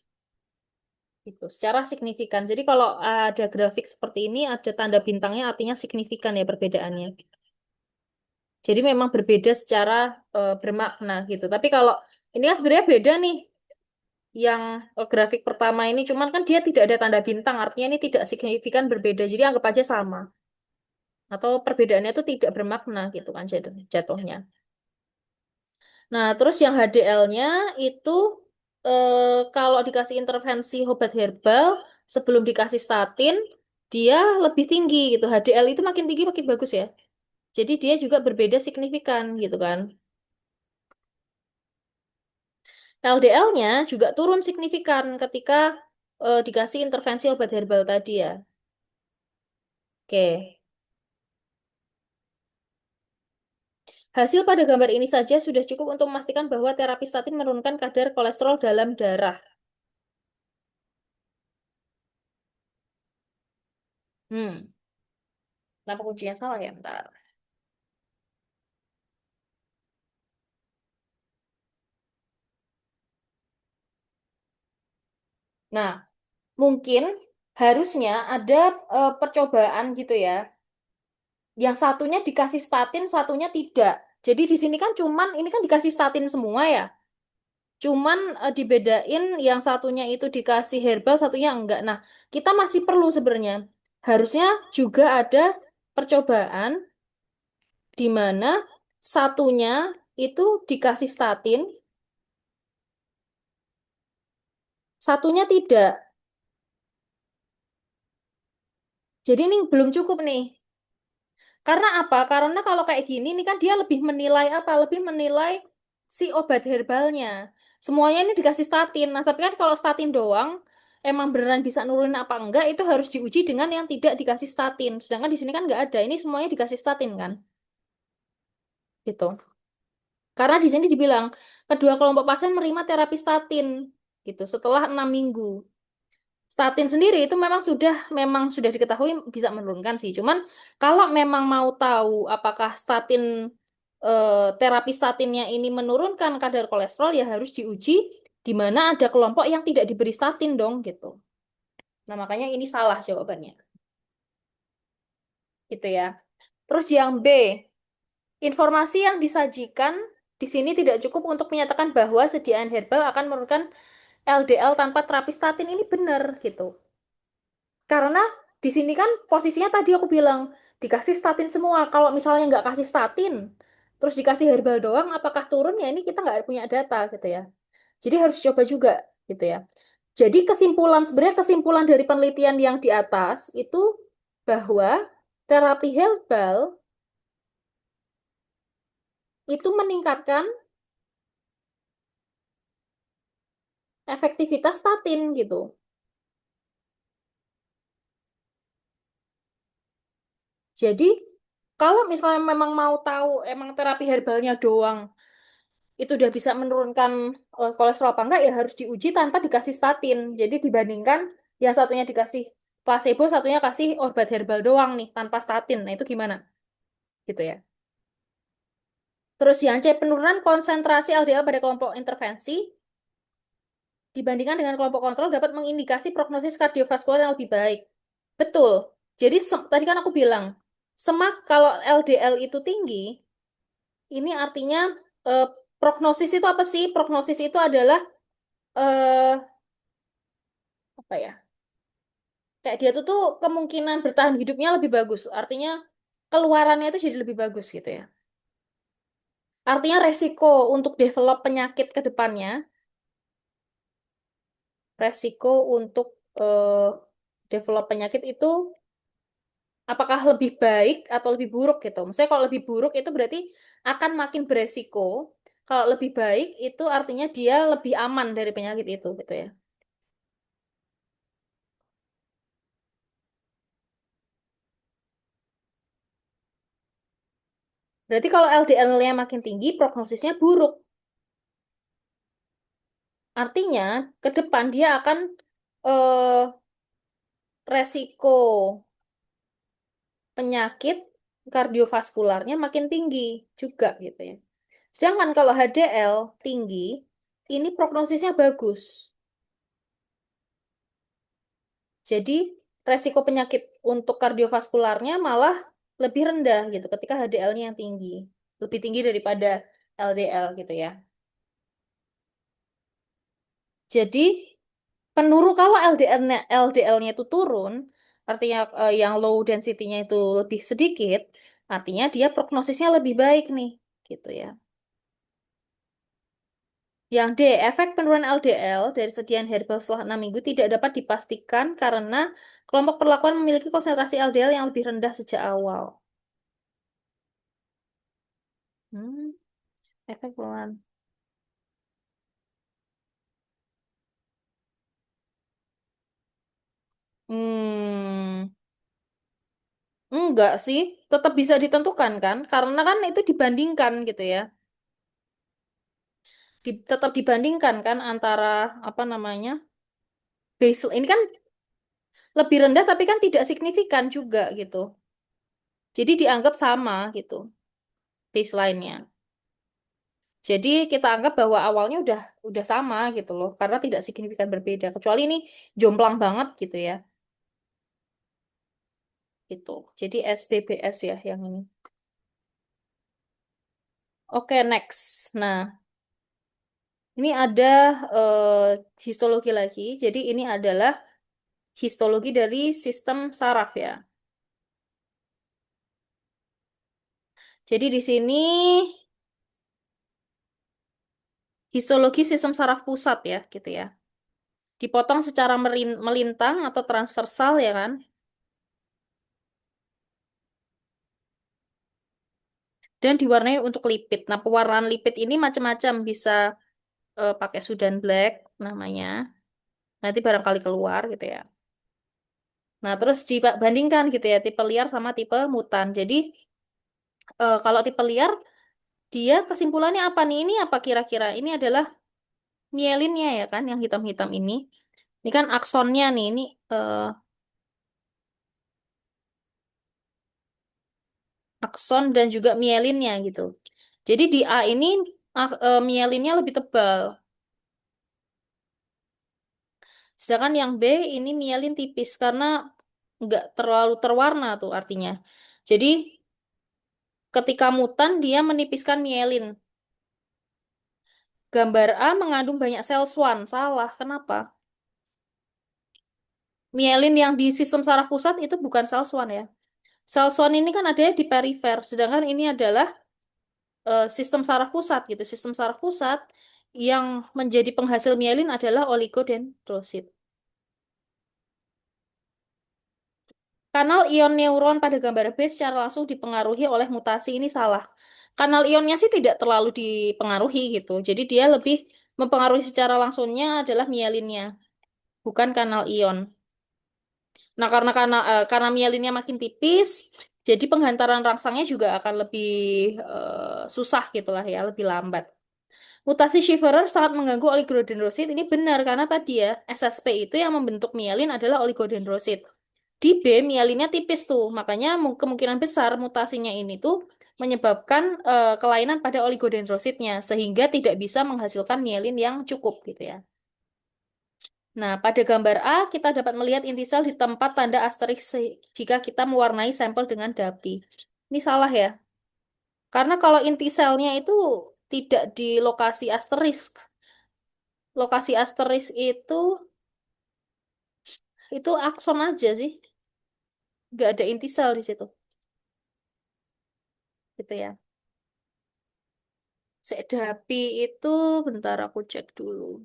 Gitu, secara signifikan. Jadi kalau ada grafik seperti ini, ada tanda bintangnya artinya signifikan ya perbedaannya. Jadi memang berbeda secara bermakna gitu. Tapi kalau ini kan sebenarnya beda nih, yang grafik pertama ini, cuman kan dia tidak ada tanda bintang, artinya ini tidak signifikan berbeda. Jadi anggap aja sama. Atau perbedaannya itu tidak bermakna gitu kan jatuhnya. Nah, terus yang HDL-nya itu kalau dikasih intervensi obat herbal sebelum dikasih statin, dia lebih tinggi gitu. HDL itu makin tinggi makin bagus ya. Jadi dia juga berbeda signifikan gitu kan. LDL-nya juga turun signifikan ketika dikasih intervensi obat herbal tadi ya. Oke. Hasil pada gambar ini saja sudah cukup untuk memastikan bahwa terapi statin menurunkan kadar kolesterol dalam darah. Hmm, kenapa kuncinya salah ya? Bentar. Nah, mungkin harusnya ada percobaan gitu ya. Yang satunya dikasih statin, satunya tidak. Jadi di sini kan cuman ini kan dikasih statin semua ya. Cuman dibedain yang satunya itu dikasih herbal, satunya enggak. Nah, kita masih perlu sebenarnya. Harusnya juga ada percobaan di mana satunya itu dikasih statin, satunya tidak. Jadi ini belum cukup nih. Karena apa? Karena kalau kayak gini nih kan dia lebih menilai apa? Lebih menilai si obat herbalnya. Semuanya ini dikasih statin. Nah, tapi kan kalau statin doang emang beneran bisa nurunin apa enggak itu harus diuji dengan yang tidak dikasih statin. Sedangkan di sini kan nggak ada. Ini semuanya dikasih statin kan? Gitu. Karena di sini dibilang kedua kelompok pasien menerima terapi statin gitu setelah 6 minggu. Statin sendiri itu memang sudah diketahui bisa menurunkan sih. Cuman kalau memang mau tahu apakah terapi statinnya ini menurunkan kadar kolesterol ya harus diuji di mana ada kelompok yang tidak diberi statin dong gitu. Nah, makanya ini salah jawabannya. Gitu ya. Terus yang B, informasi yang disajikan di sini tidak cukup untuk menyatakan bahwa sediaan herbal akan menurunkan LDL tanpa terapi statin ini benar gitu. Karena di sini kan posisinya tadi aku bilang dikasih statin semua. Kalau misalnya nggak kasih statin, terus dikasih herbal doang, apakah turun ya ini kita nggak punya data gitu ya. Jadi harus coba juga gitu ya. Jadi sebenarnya kesimpulan dari penelitian yang di atas itu bahwa terapi herbal itu meningkatkan efektivitas statin gitu. Jadi kalau misalnya memang mau tahu emang terapi herbalnya doang itu udah bisa menurunkan kolesterol apa enggak ya harus diuji tanpa dikasih statin. Jadi dibandingkan yang satunya dikasih placebo, satunya kasih obat herbal doang nih tanpa statin. Nah, itu gimana? Gitu ya. Terus yang C, penurunan konsentrasi LDL pada kelompok intervensi dibandingkan dengan kelompok kontrol dapat mengindikasi prognosis kardiovaskular yang lebih baik. Betul. Jadi tadi kan aku bilang, kalau LDL itu tinggi, ini artinya eh, prognosis itu apa sih? Prognosis itu adalah eh, apa ya? Kayak dia tuh kemungkinan bertahan hidupnya lebih bagus. Artinya keluarannya itu jadi lebih bagus gitu ya. Artinya resiko untuk develop penyakit ke depannya, resiko untuk eh, develop penyakit itu apakah lebih baik atau lebih buruk gitu. Maksudnya kalau lebih buruk itu berarti akan makin beresiko. Kalau lebih baik itu artinya dia lebih aman dari penyakit itu gitu ya. Berarti kalau LDL-nya makin tinggi, prognosisnya buruk. Artinya ke depan dia akan eh, resiko penyakit kardiovaskularnya makin tinggi juga gitu ya. Sedangkan kalau HDL tinggi, ini prognosisnya bagus. Jadi resiko penyakit untuk kardiovaskularnya malah lebih rendah gitu ketika HDL-nya yang tinggi. Lebih tinggi daripada LDL gitu ya. Jadi penurun kalau LDL-nya itu turun, artinya yang low density-nya itu lebih sedikit, artinya dia prognosisnya lebih baik nih, gitu ya. Yang D, efek penurunan LDL dari sediaan herbal setelah 6 minggu tidak dapat dipastikan karena kelompok perlakuan memiliki konsentrasi LDL yang lebih rendah sejak awal. Hmm, efek penurunan. Hmm, enggak sih, tetap bisa ditentukan kan? Karena kan itu dibandingkan gitu ya. Tetap dibandingkan kan antara apa namanya? Base ini kan lebih rendah tapi kan tidak signifikan juga gitu. Jadi dianggap sama gitu baseline-nya. Jadi kita anggap bahwa awalnya udah sama gitu loh karena tidak signifikan berbeda. Kecuali ini jomplang banget gitu ya. Gitu. Jadi SBBS ya yang ini. Oke, next. Nah, ini ada histologi lagi. Jadi ini adalah histologi dari sistem saraf ya. Jadi di sini histologi sistem saraf pusat ya, gitu ya. Dipotong secara melintang atau transversal ya kan. Dan diwarnai untuk lipid. Nah, pewarnaan lipid ini macam-macam, bisa pakai Sudan Black namanya. Nanti barangkali keluar gitu ya. Nah, terus dibandingkan gitu ya, tipe liar sama tipe mutan. Jadi, kalau tipe liar, dia kesimpulannya apa nih? Ini apa kira-kira? Ini adalah mielinnya ya kan, yang hitam-hitam ini. Ini kan aksonnya nih, ini akson dan juga mielinnya gitu. Jadi di A ini mielinnya lebih tebal. Sedangkan yang B ini mielin tipis karena nggak terlalu terwarna tuh artinya. Jadi ketika mutan dia menipiskan mielin. Gambar A mengandung banyak sel SWAN. Salah, kenapa? Mielin yang di sistem saraf pusat itu bukan sel SWAN ya. Sel SWAN ini kan adanya di perifer, sedangkan ini adalah sistem saraf pusat gitu. Sistem saraf pusat yang menjadi penghasil mielin adalah oligodendrosit. Kanal ion neuron pada gambar B secara langsung dipengaruhi oleh mutasi ini salah. Kanal ionnya sih tidak terlalu dipengaruhi gitu. Jadi dia lebih mempengaruhi secara langsungnya adalah mielinnya, bukan kanal ion. Nah, karena mielinnya makin tipis, jadi penghantaran rangsangnya juga akan lebih susah gitulah ya, lebih lambat. Mutasi Shiferer sangat mengganggu oligodendrosit. Ini benar karena tadi ya, SSP itu yang membentuk mielin adalah oligodendrosit. Di B, mielinnya tipis tuh. Makanya kemungkinan besar mutasinya ini tuh menyebabkan kelainan pada oligodendrositnya sehingga tidak bisa menghasilkan mielin yang cukup gitu ya. Nah, pada gambar A kita dapat melihat inti sel di tempat tanda asterisk jika kita mewarnai sampel dengan DAPI. Ini salah ya. Karena kalau inti selnya itu tidak di lokasi asterisk. Lokasi asterisk itu akson aja sih. Nggak ada inti sel di situ. Gitu ya. Sedapi itu bentar aku cek dulu.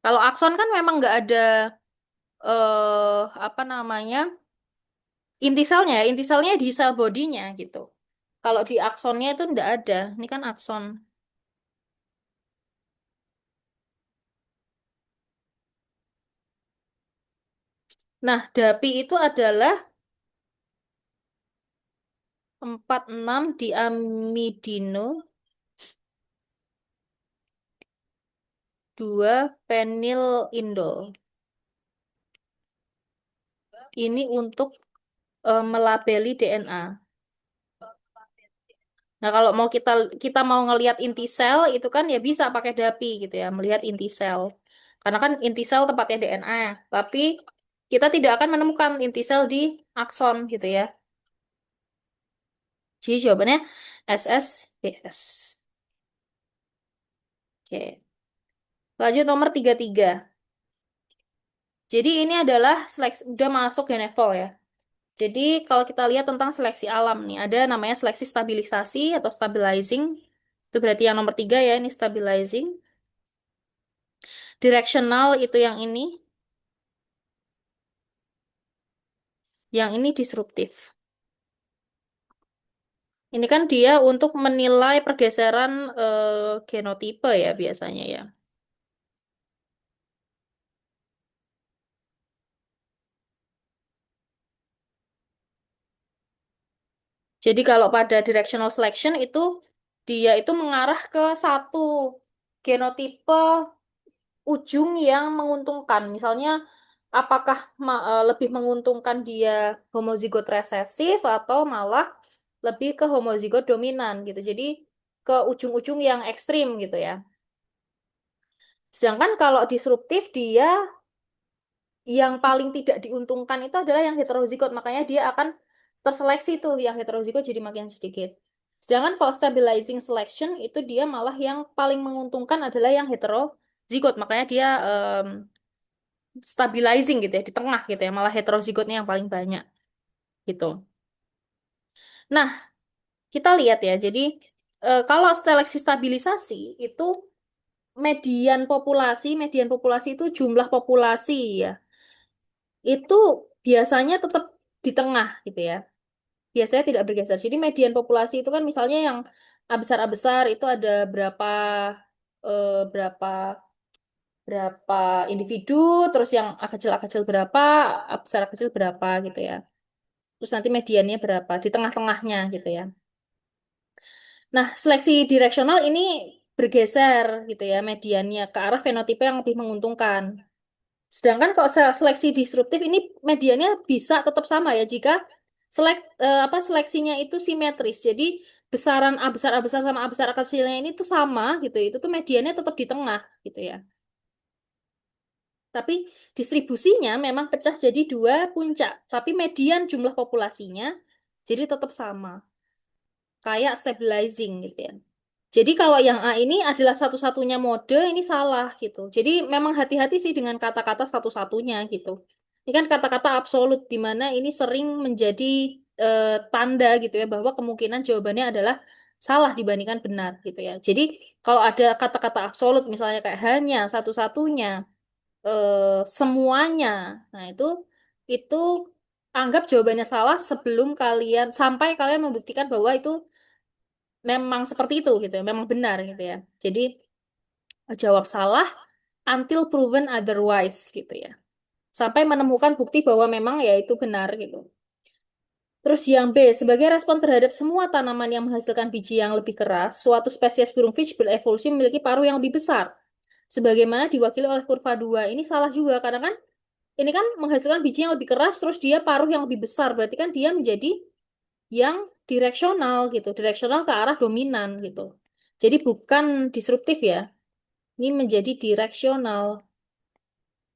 Kalau akson kan memang nggak ada apa namanya inti selnya, ya. Inti selnya di sel bodinya gitu. Kalau di aksonnya itu nggak ada. Ini kan akson. Nah, DAPI itu adalah 46 diamidino 2 fenilindol. Ini untuk melabeli DNA. Nah, kalau mau kita kita mau ngelihat inti sel itu kan ya bisa pakai DAPI gitu ya, melihat inti sel. Karena kan inti sel tempatnya DNA, tapi kita tidak akan menemukan inti sel di akson gitu ya. Jadi jawabannya SSBS. Oke. Lanjut nomor 33. Jadi ini adalah seleksi udah masuk Genevol ya. Jadi kalau kita lihat tentang seleksi alam nih, ada namanya seleksi stabilisasi atau stabilizing. Itu berarti yang nomor 3 ya, ini stabilizing. Directional itu yang ini. Yang ini disruptif. Ini kan dia untuk menilai pergeseran genotipe ya biasanya ya. Jadi kalau pada directional selection itu dia itu mengarah ke satu genotipe ujung yang menguntungkan. Misalnya apakah lebih menguntungkan dia homozigot resesif atau malah lebih ke homozigot dominan gitu. Jadi ke ujung-ujung yang ekstrim gitu ya. Sedangkan kalau disruptif dia yang paling tidak diuntungkan itu adalah yang heterozigot. Makanya dia akan terseleksi tuh yang heterozigot jadi makin sedikit. Sedangkan kalau stabilizing selection itu dia malah yang paling menguntungkan adalah yang heterozigot. Makanya dia stabilizing gitu ya di tengah gitu ya. Malah heterozigotnya yang paling banyak gitu. Nah, kita lihat ya. Jadi kalau seleksi stabilisasi itu median populasi itu jumlah populasi ya. Itu biasanya tetap di tengah gitu ya. Biasanya tidak bergeser. Jadi median populasi itu kan misalnya yang A besar itu ada berapa berapa berapa individu, terus yang A kecil berapa, A kecil berapa gitu ya. Terus nanti mediannya berapa di tengah-tengahnya gitu ya. Nah, seleksi direksional ini bergeser gitu ya mediannya ke arah fenotipe yang lebih menguntungkan. Sedangkan kalau seleksi disruptif ini mediannya bisa tetap sama ya jika seleksinya itu simetris. Jadi A besar sama A besar A kecilnya ini tuh sama gitu. Itu tuh mediannya tetap di tengah gitu ya. Tapi distribusinya memang pecah jadi dua puncak. Tapi median jumlah populasinya jadi tetap sama. Kayak stabilizing gitu ya. Jadi kalau yang A ini adalah satu-satunya mode, ini salah gitu. Jadi memang hati-hati sih dengan kata-kata satu-satunya gitu. Ini kan kata-kata absolut, di mana ini sering menjadi tanda gitu ya bahwa kemungkinan jawabannya adalah salah dibandingkan benar gitu ya. Jadi kalau ada kata-kata absolut misalnya kayak hanya, satu-satunya, semuanya, nah itu anggap jawabannya salah sebelum sampai kalian membuktikan bahwa itu memang seperti itu gitu ya, memang benar gitu ya. Jadi jawab salah until proven otherwise gitu ya. Sampai menemukan bukti bahwa memang ya itu benar gitu. Terus yang B, sebagai respon terhadap semua tanaman yang menghasilkan biji yang lebih keras, suatu spesies burung finch berevolusi memiliki paruh yang lebih besar. Sebagaimana diwakili oleh kurva 2. Ini salah juga, karena kan ini kan menghasilkan biji yang lebih keras, terus dia paruh yang lebih besar. Berarti kan dia menjadi yang direksional gitu, direksional ke arah dominan gitu. Jadi bukan disruptif ya, ini menjadi direksional.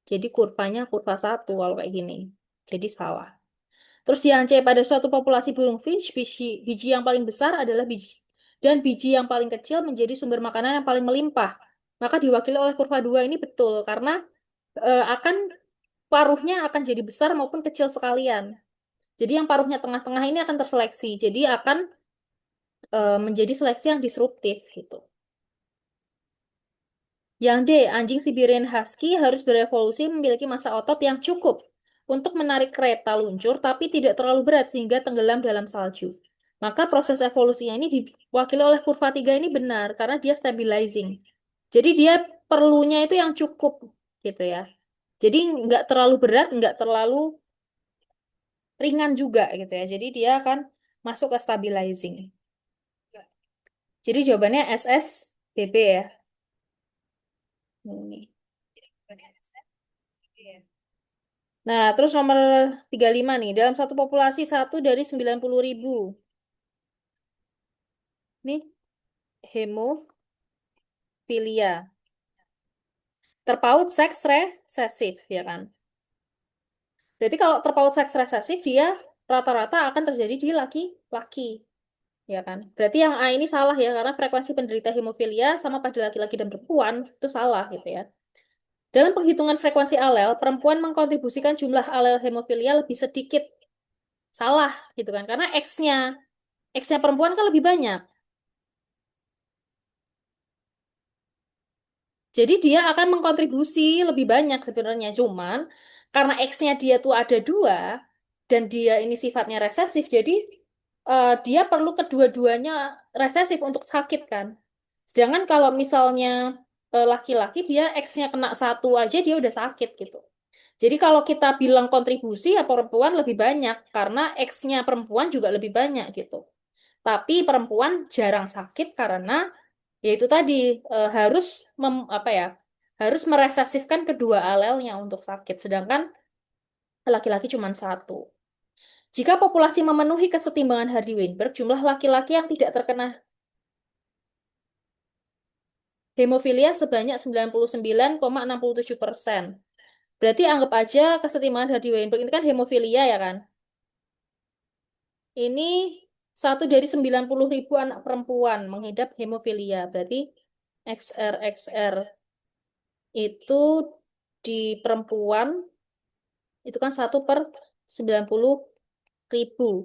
Jadi kurvanya kurva satu kalau kayak gini. Jadi salah. Terus yang C, pada suatu populasi burung finch, biji yang paling besar adalah biji yang paling kecil menjadi sumber makanan yang paling melimpah. Maka diwakili oleh kurva 2 ini betul, karena akan paruhnya akan jadi besar maupun kecil sekalian. Jadi yang paruhnya tengah-tengah ini akan terseleksi. Jadi akan menjadi seleksi yang disruptif gitu. Yang D, anjing Siberian Husky harus berevolusi memiliki massa otot yang cukup untuk menarik kereta luncur tapi tidak terlalu berat sehingga tenggelam dalam salju. Maka proses evolusinya ini diwakili oleh kurva 3 ini benar karena dia stabilizing. Jadi dia perlunya itu yang cukup gitu ya. Jadi nggak terlalu berat, nggak terlalu ringan juga gitu ya. Jadi dia akan masuk ke stabilizing. Jadi jawabannya SSBB ya. Ini. Nah, terus nomor 35 nih. Dalam satu populasi, satu dari 90.000. Nih, hemofilia. Terpaut seks resesif, ya kan? Berarti kalau terpaut seks resesif, dia rata-rata akan terjadi di laki-laki, ya kan? Berarti yang A ini salah ya, karena frekuensi penderita hemofilia sama pada laki-laki dan perempuan, itu salah gitu ya. Dalam penghitungan frekuensi alel, perempuan mengkontribusikan jumlah alel hemofilia lebih sedikit. Salah gitu kan, karena X-nya perempuan kan lebih banyak. Jadi dia akan mengkontribusi lebih banyak sebenarnya. Cuman karena X-nya dia tuh ada dua dan dia ini sifatnya resesif, jadi dia perlu kedua-duanya resesif untuk sakit kan. Sedangkan kalau misalnya laki-laki dia X-nya kena satu aja dia udah sakit gitu. Jadi kalau kita bilang kontribusi ya perempuan lebih banyak karena X-nya perempuan juga lebih banyak gitu. Tapi perempuan jarang sakit karena yaitu tadi harus apa ya? Harus meresesifkan kedua alelnya untuk sakit, sedangkan laki-laki cuma satu. Jika populasi memenuhi kesetimbangan Hardy-Weinberg, jumlah laki-laki yang tidak terkena hemofilia sebanyak 99,67%. Berarti anggap aja kesetimbangan Hardy-Weinberg ini kan hemofilia ya kan? Ini satu dari 90.000 anak perempuan mengidap hemofilia. Berarti XR itu di perempuan itu kan 1/90.000.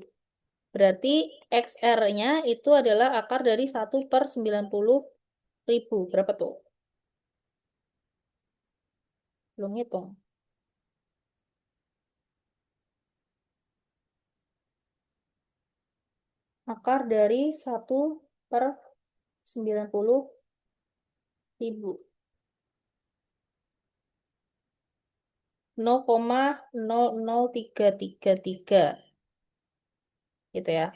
Berarti XR-nya itu adalah akar dari 1/90.000. Berapa tuh? Belum hitung. Akar dari 1/90.000. 0,00333 gitu ya.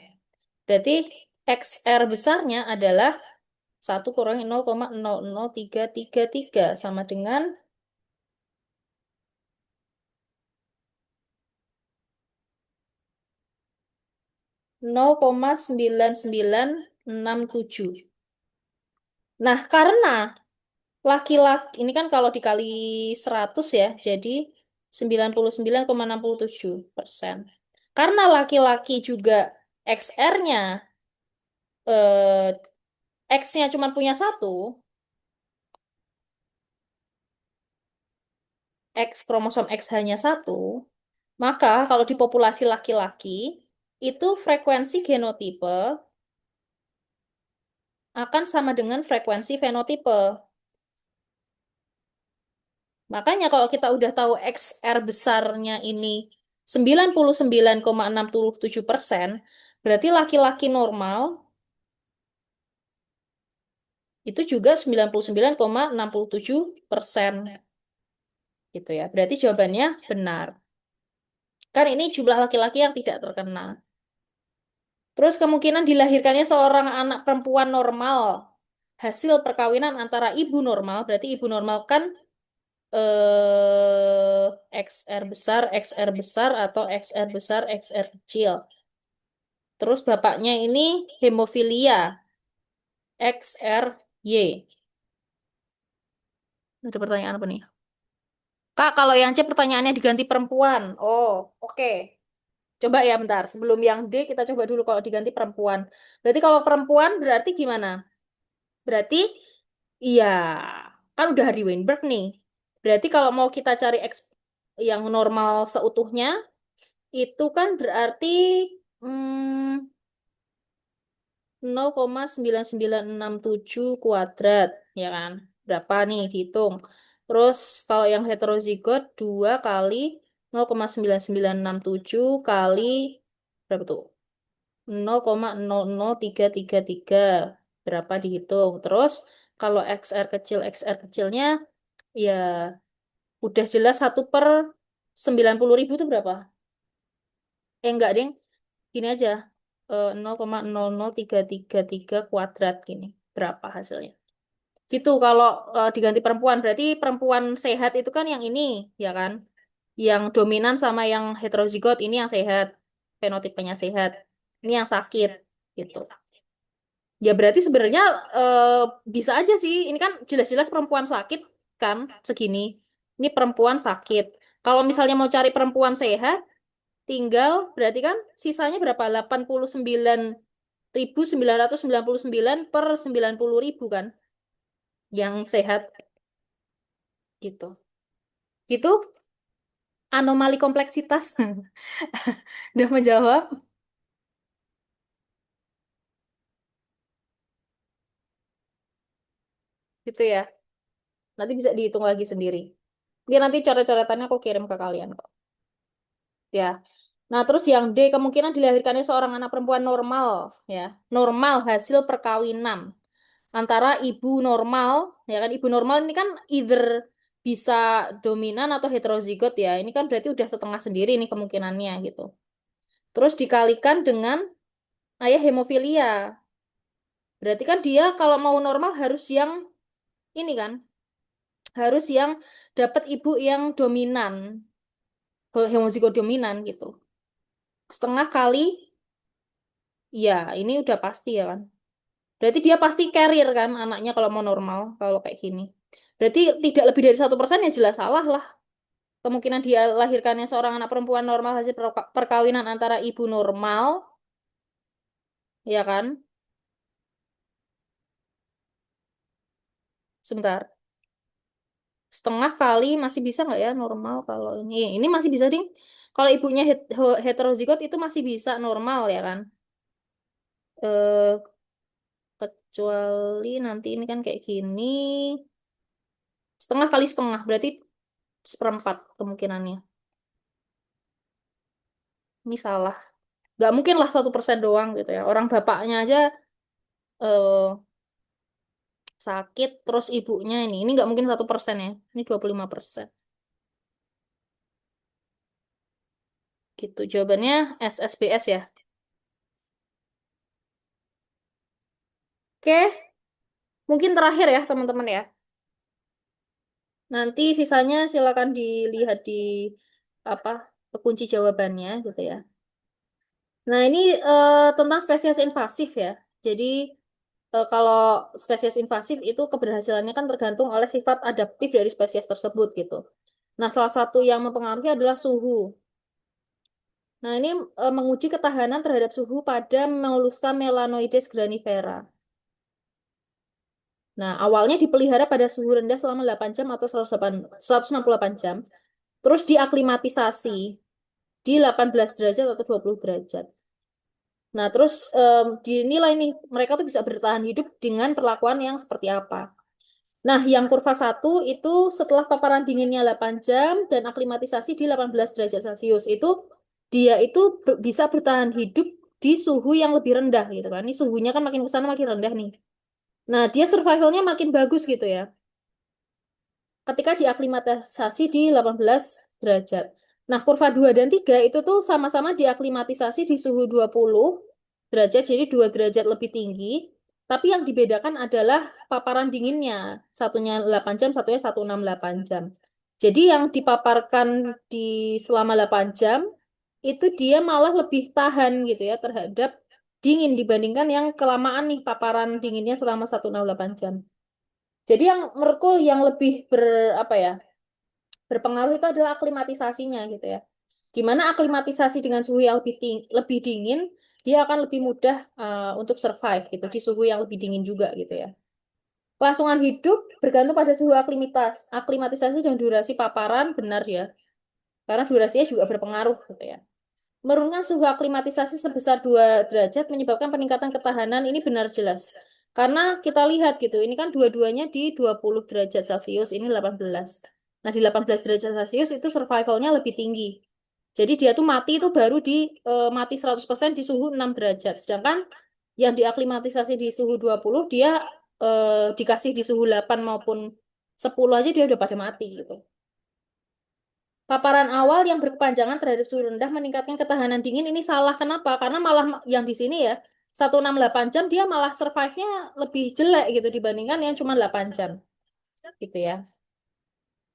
Berarti XR besarnya adalah 1 kurangi 0,00333 sama dengan 0,9967. Nah, karena laki-laki ini kan kalau dikali 100 ya, jadi 99,67%. Karena laki-laki juga XR-nya X-nya cuma punya satu, X kromosom X hanya satu, maka kalau di populasi laki-laki itu frekuensi genotipe akan sama dengan frekuensi fenotipe. Makanya kalau kita udah tahu XR besarnya ini 99,67%, berarti laki-laki normal itu juga 99,67% gitu ya. Berarti jawabannya benar. Kan ini jumlah laki-laki yang tidak terkena. Terus kemungkinan dilahirkannya seorang anak perempuan normal hasil perkawinan antara ibu normal, berarti ibu normal kan XR besar, XR besar atau XR besar, XR kecil. Terus bapaknya ini hemofilia, XRY. Ada pertanyaan apa nih? Kak, kalau yang C pertanyaannya diganti perempuan. Oh, oke. Coba ya bentar. Sebelum yang D, kita coba dulu kalau diganti perempuan. Berarti kalau perempuan berarti gimana? Berarti, iya, kan udah hari Weinberg nih. Berarti kalau mau kita cari yang normal seutuhnya, itu kan berarti 0,9967 kuadrat, ya kan? Berapa nih dihitung. Terus kalau yang heterozigot 2 kali 0,9967 kali berapa tuh? 0,00333. Berapa dihitung. Terus kalau XR kecilnya ya udah jelas 1/90.000 itu berapa? Enggak, ding. Gini aja. 0,00333 kuadrat gini. Berapa hasilnya? Gitu kalau diganti perempuan. Berarti perempuan sehat itu kan yang ini, ya kan? Yang dominan sama yang heterozigot ini yang sehat. Fenotipenya sehat. Ini yang sakit. Gitu. Ya berarti sebenarnya eh, bisa aja sih. Ini kan jelas-jelas perempuan sakit kan segini. Ini perempuan sakit. Kalau misalnya mau cari perempuan sehat, tinggal berarti kan sisanya berapa? 89.999 per 90.000 kan yang sehat gitu. Gitu anomali kompleksitas. Udah menjawab gitu ya. Nanti bisa dihitung lagi sendiri. Dia nanti coret-coretannya aku kirim ke kalian kok. Ya. Nah, terus yang D, kemungkinan dilahirkannya seorang anak perempuan normal, ya. Normal hasil perkawinan antara ibu normal, ya kan? Ibu normal ini kan either bisa dominan atau heterozigot ya. Ini kan berarti udah setengah sendiri nih kemungkinannya gitu. Terus dikalikan dengan ayah hemofilia. Berarti kan dia kalau mau normal harus yang ini kan, harus yang dapat ibu yang dominan, hemozigot dominan gitu. Setengah kali, ya ini udah pasti ya kan. Berarti dia pasti carrier kan anaknya kalau mau normal, kalau kayak gini. Berarti tidak lebih dari 1% ya jelas salah lah. Kemungkinan dia lahirkannya seorang anak perempuan normal hasil perkawinan antara ibu normal, ya kan? Sebentar. Setengah kali masih bisa nggak ya normal kalau ini? Ini masih bisa ding. Kalau ibunya heterozigot itu masih bisa normal ya kan? Eh, kecuali nanti ini kan kayak gini. Setengah kali setengah berarti seperempat kemungkinannya. Ini salah. Nggak mungkin lah 1% doang gitu ya. Orang bapaknya aja eh, sakit, terus ibunya ini nggak mungkin 1% ya. Ini 25%. Gitu. Jawabannya SSBS ya. Oke, mungkin terakhir ya teman-teman ya. Nanti sisanya silakan dilihat di apa kunci jawabannya gitu ya. Nah, ini tentang spesies invasif ya. Jadi kalau spesies invasif itu keberhasilannya kan tergantung oleh sifat adaptif dari spesies tersebut gitu. Nah, salah satu yang mempengaruhi adalah suhu. Nah, ini menguji ketahanan terhadap suhu pada Mollusca melanoides granivera. Nah, awalnya dipelihara pada suhu rendah selama 8 jam atau 168 jam. Terus diaklimatisasi di 18 derajat atau 20 derajat. Nah, terus dinilai nih mereka tuh bisa bertahan hidup dengan perlakuan yang seperti apa. Nah, yang kurva satu itu setelah paparan dinginnya 8 jam dan aklimatisasi di 18 derajat Celcius itu dia itu bisa bertahan hidup di suhu yang lebih rendah gitu kan. Ini suhunya kan makin ke sana makin rendah nih. Nah, dia survivalnya makin bagus gitu ya ketika diaklimatisasi di 18 derajat. Nah, kurva 2 dan 3 itu tuh sama-sama diaklimatisasi di suhu 20 derajat, jadi 2 derajat lebih tinggi. Tapi yang dibedakan adalah paparan dinginnya. Satunya 8 jam, satunya 168 jam. Jadi yang dipaparkan di selama 8 jam, itu dia malah lebih tahan gitu ya terhadap dingin dibandingkan yang kelamaan nih paparan dinginnya selama 168 jam. Jadi yang menurutku yang lebih apa ya berpengaruh itu adalah aklimatisasinya gitu ya. Gimana aklimatisasi dengan suhu yang lebih dingin, dia akan lebih mudah untuk survive gitu di suhu yang lebih dingin juga gitu ya. Kelangsungan hidup bergantung pada suhu aklimatisasi dan durasi paparan benar ya. Karena durasinya juga berpengaruh gitu ya. Menurunkan suhu aklimatisasi sebesar 2 derajat menyebabkan peningkatan ketahanan ini benar jelas. Karena kita lihat gitu, ini kan dua-duanya di 20 derajat Celcius, ini 18. Nah, di 18 derajat Celcius itu survivalnya lebih tinggi. Jadi dia tuh mati itu baru mati 100% di suhu 6 derajat. Sedangkan yang diaklimatisasi di suhu 20 dia dikasih di suhu 8 maupun 10 aja dia udah pada mati gitu. Paparan awal yang berkepanjangan terhadap suhu rendah meningkatkan ketahanan dingin ini salah. Kenapa? Karena malah yang di sini ya 168 jam dia malah survive-nya lebih jelek gitu dibandingkan yang cuma 8 jam gitu ya.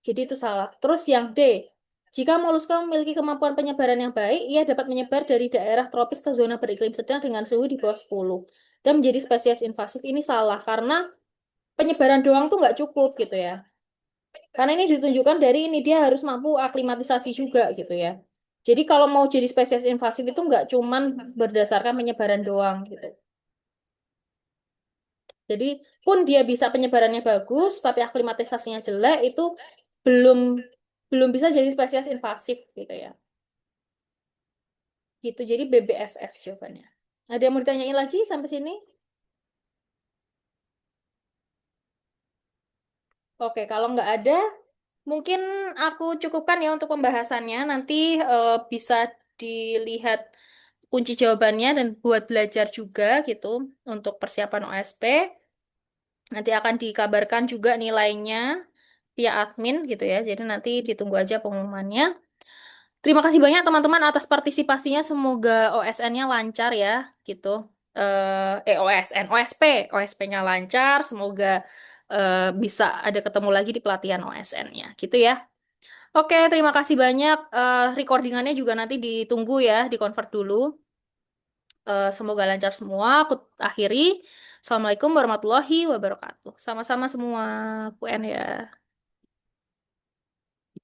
Jadi itu salah. Terus yang D, jika moluska memiliki kemampuan penyebaran yang baik, ia dapat menyebar dari daerah tropis ke zona beriklim sedang dengan suhu di bawah 10 dan menjadi spesies invasif. Ini salah karena penyebaran doang tuh nggak cukup gitu ya. Karena ini ditunjukkan dari ini dia harus mampu aklimatisasi juga gitu ya. Jadi kalau mau jadi spesies invasif itu nggak cuman berdasarkan penyebaran doang gitu. Jadi pun dia bisa penyebarannya bagus, tapi aklimatisasinya jelek itu belum belum bisa jadi spesies invasif gitu ya. Gitu. Jadi BBSS jawabannya. Ada yang mau ditanyain lagi sampai sini? Oke, kalau nggak ada, mungkin aku cukupkan ya untuk pembahasannya. Nanti bisa dilihat kunci jawabannya dan buat belajar juga gitu untuk persiapan OSP. Nanti akan dikabarkan juga nilainya via admin gitu ya. Jadi nanti ditunggu aja pengumumannya. Terima kasih banyak teman-teman atas partisipasinya. Semoga OSN-nya lancar ya gitu. OSN, OSP-nya lancar. Semoga bisa ada ketemu lagi di pelatihan OSN-nya gitu ya. Oke, terima kasih banyak. Recordingannya juga nanti ditunggu ya, dikonvert dulu. Semoga lancar semua. Aku akhiri. Assalamualaikum warahmatullahi wabarakatuh. Sama-sama semua, UN ya.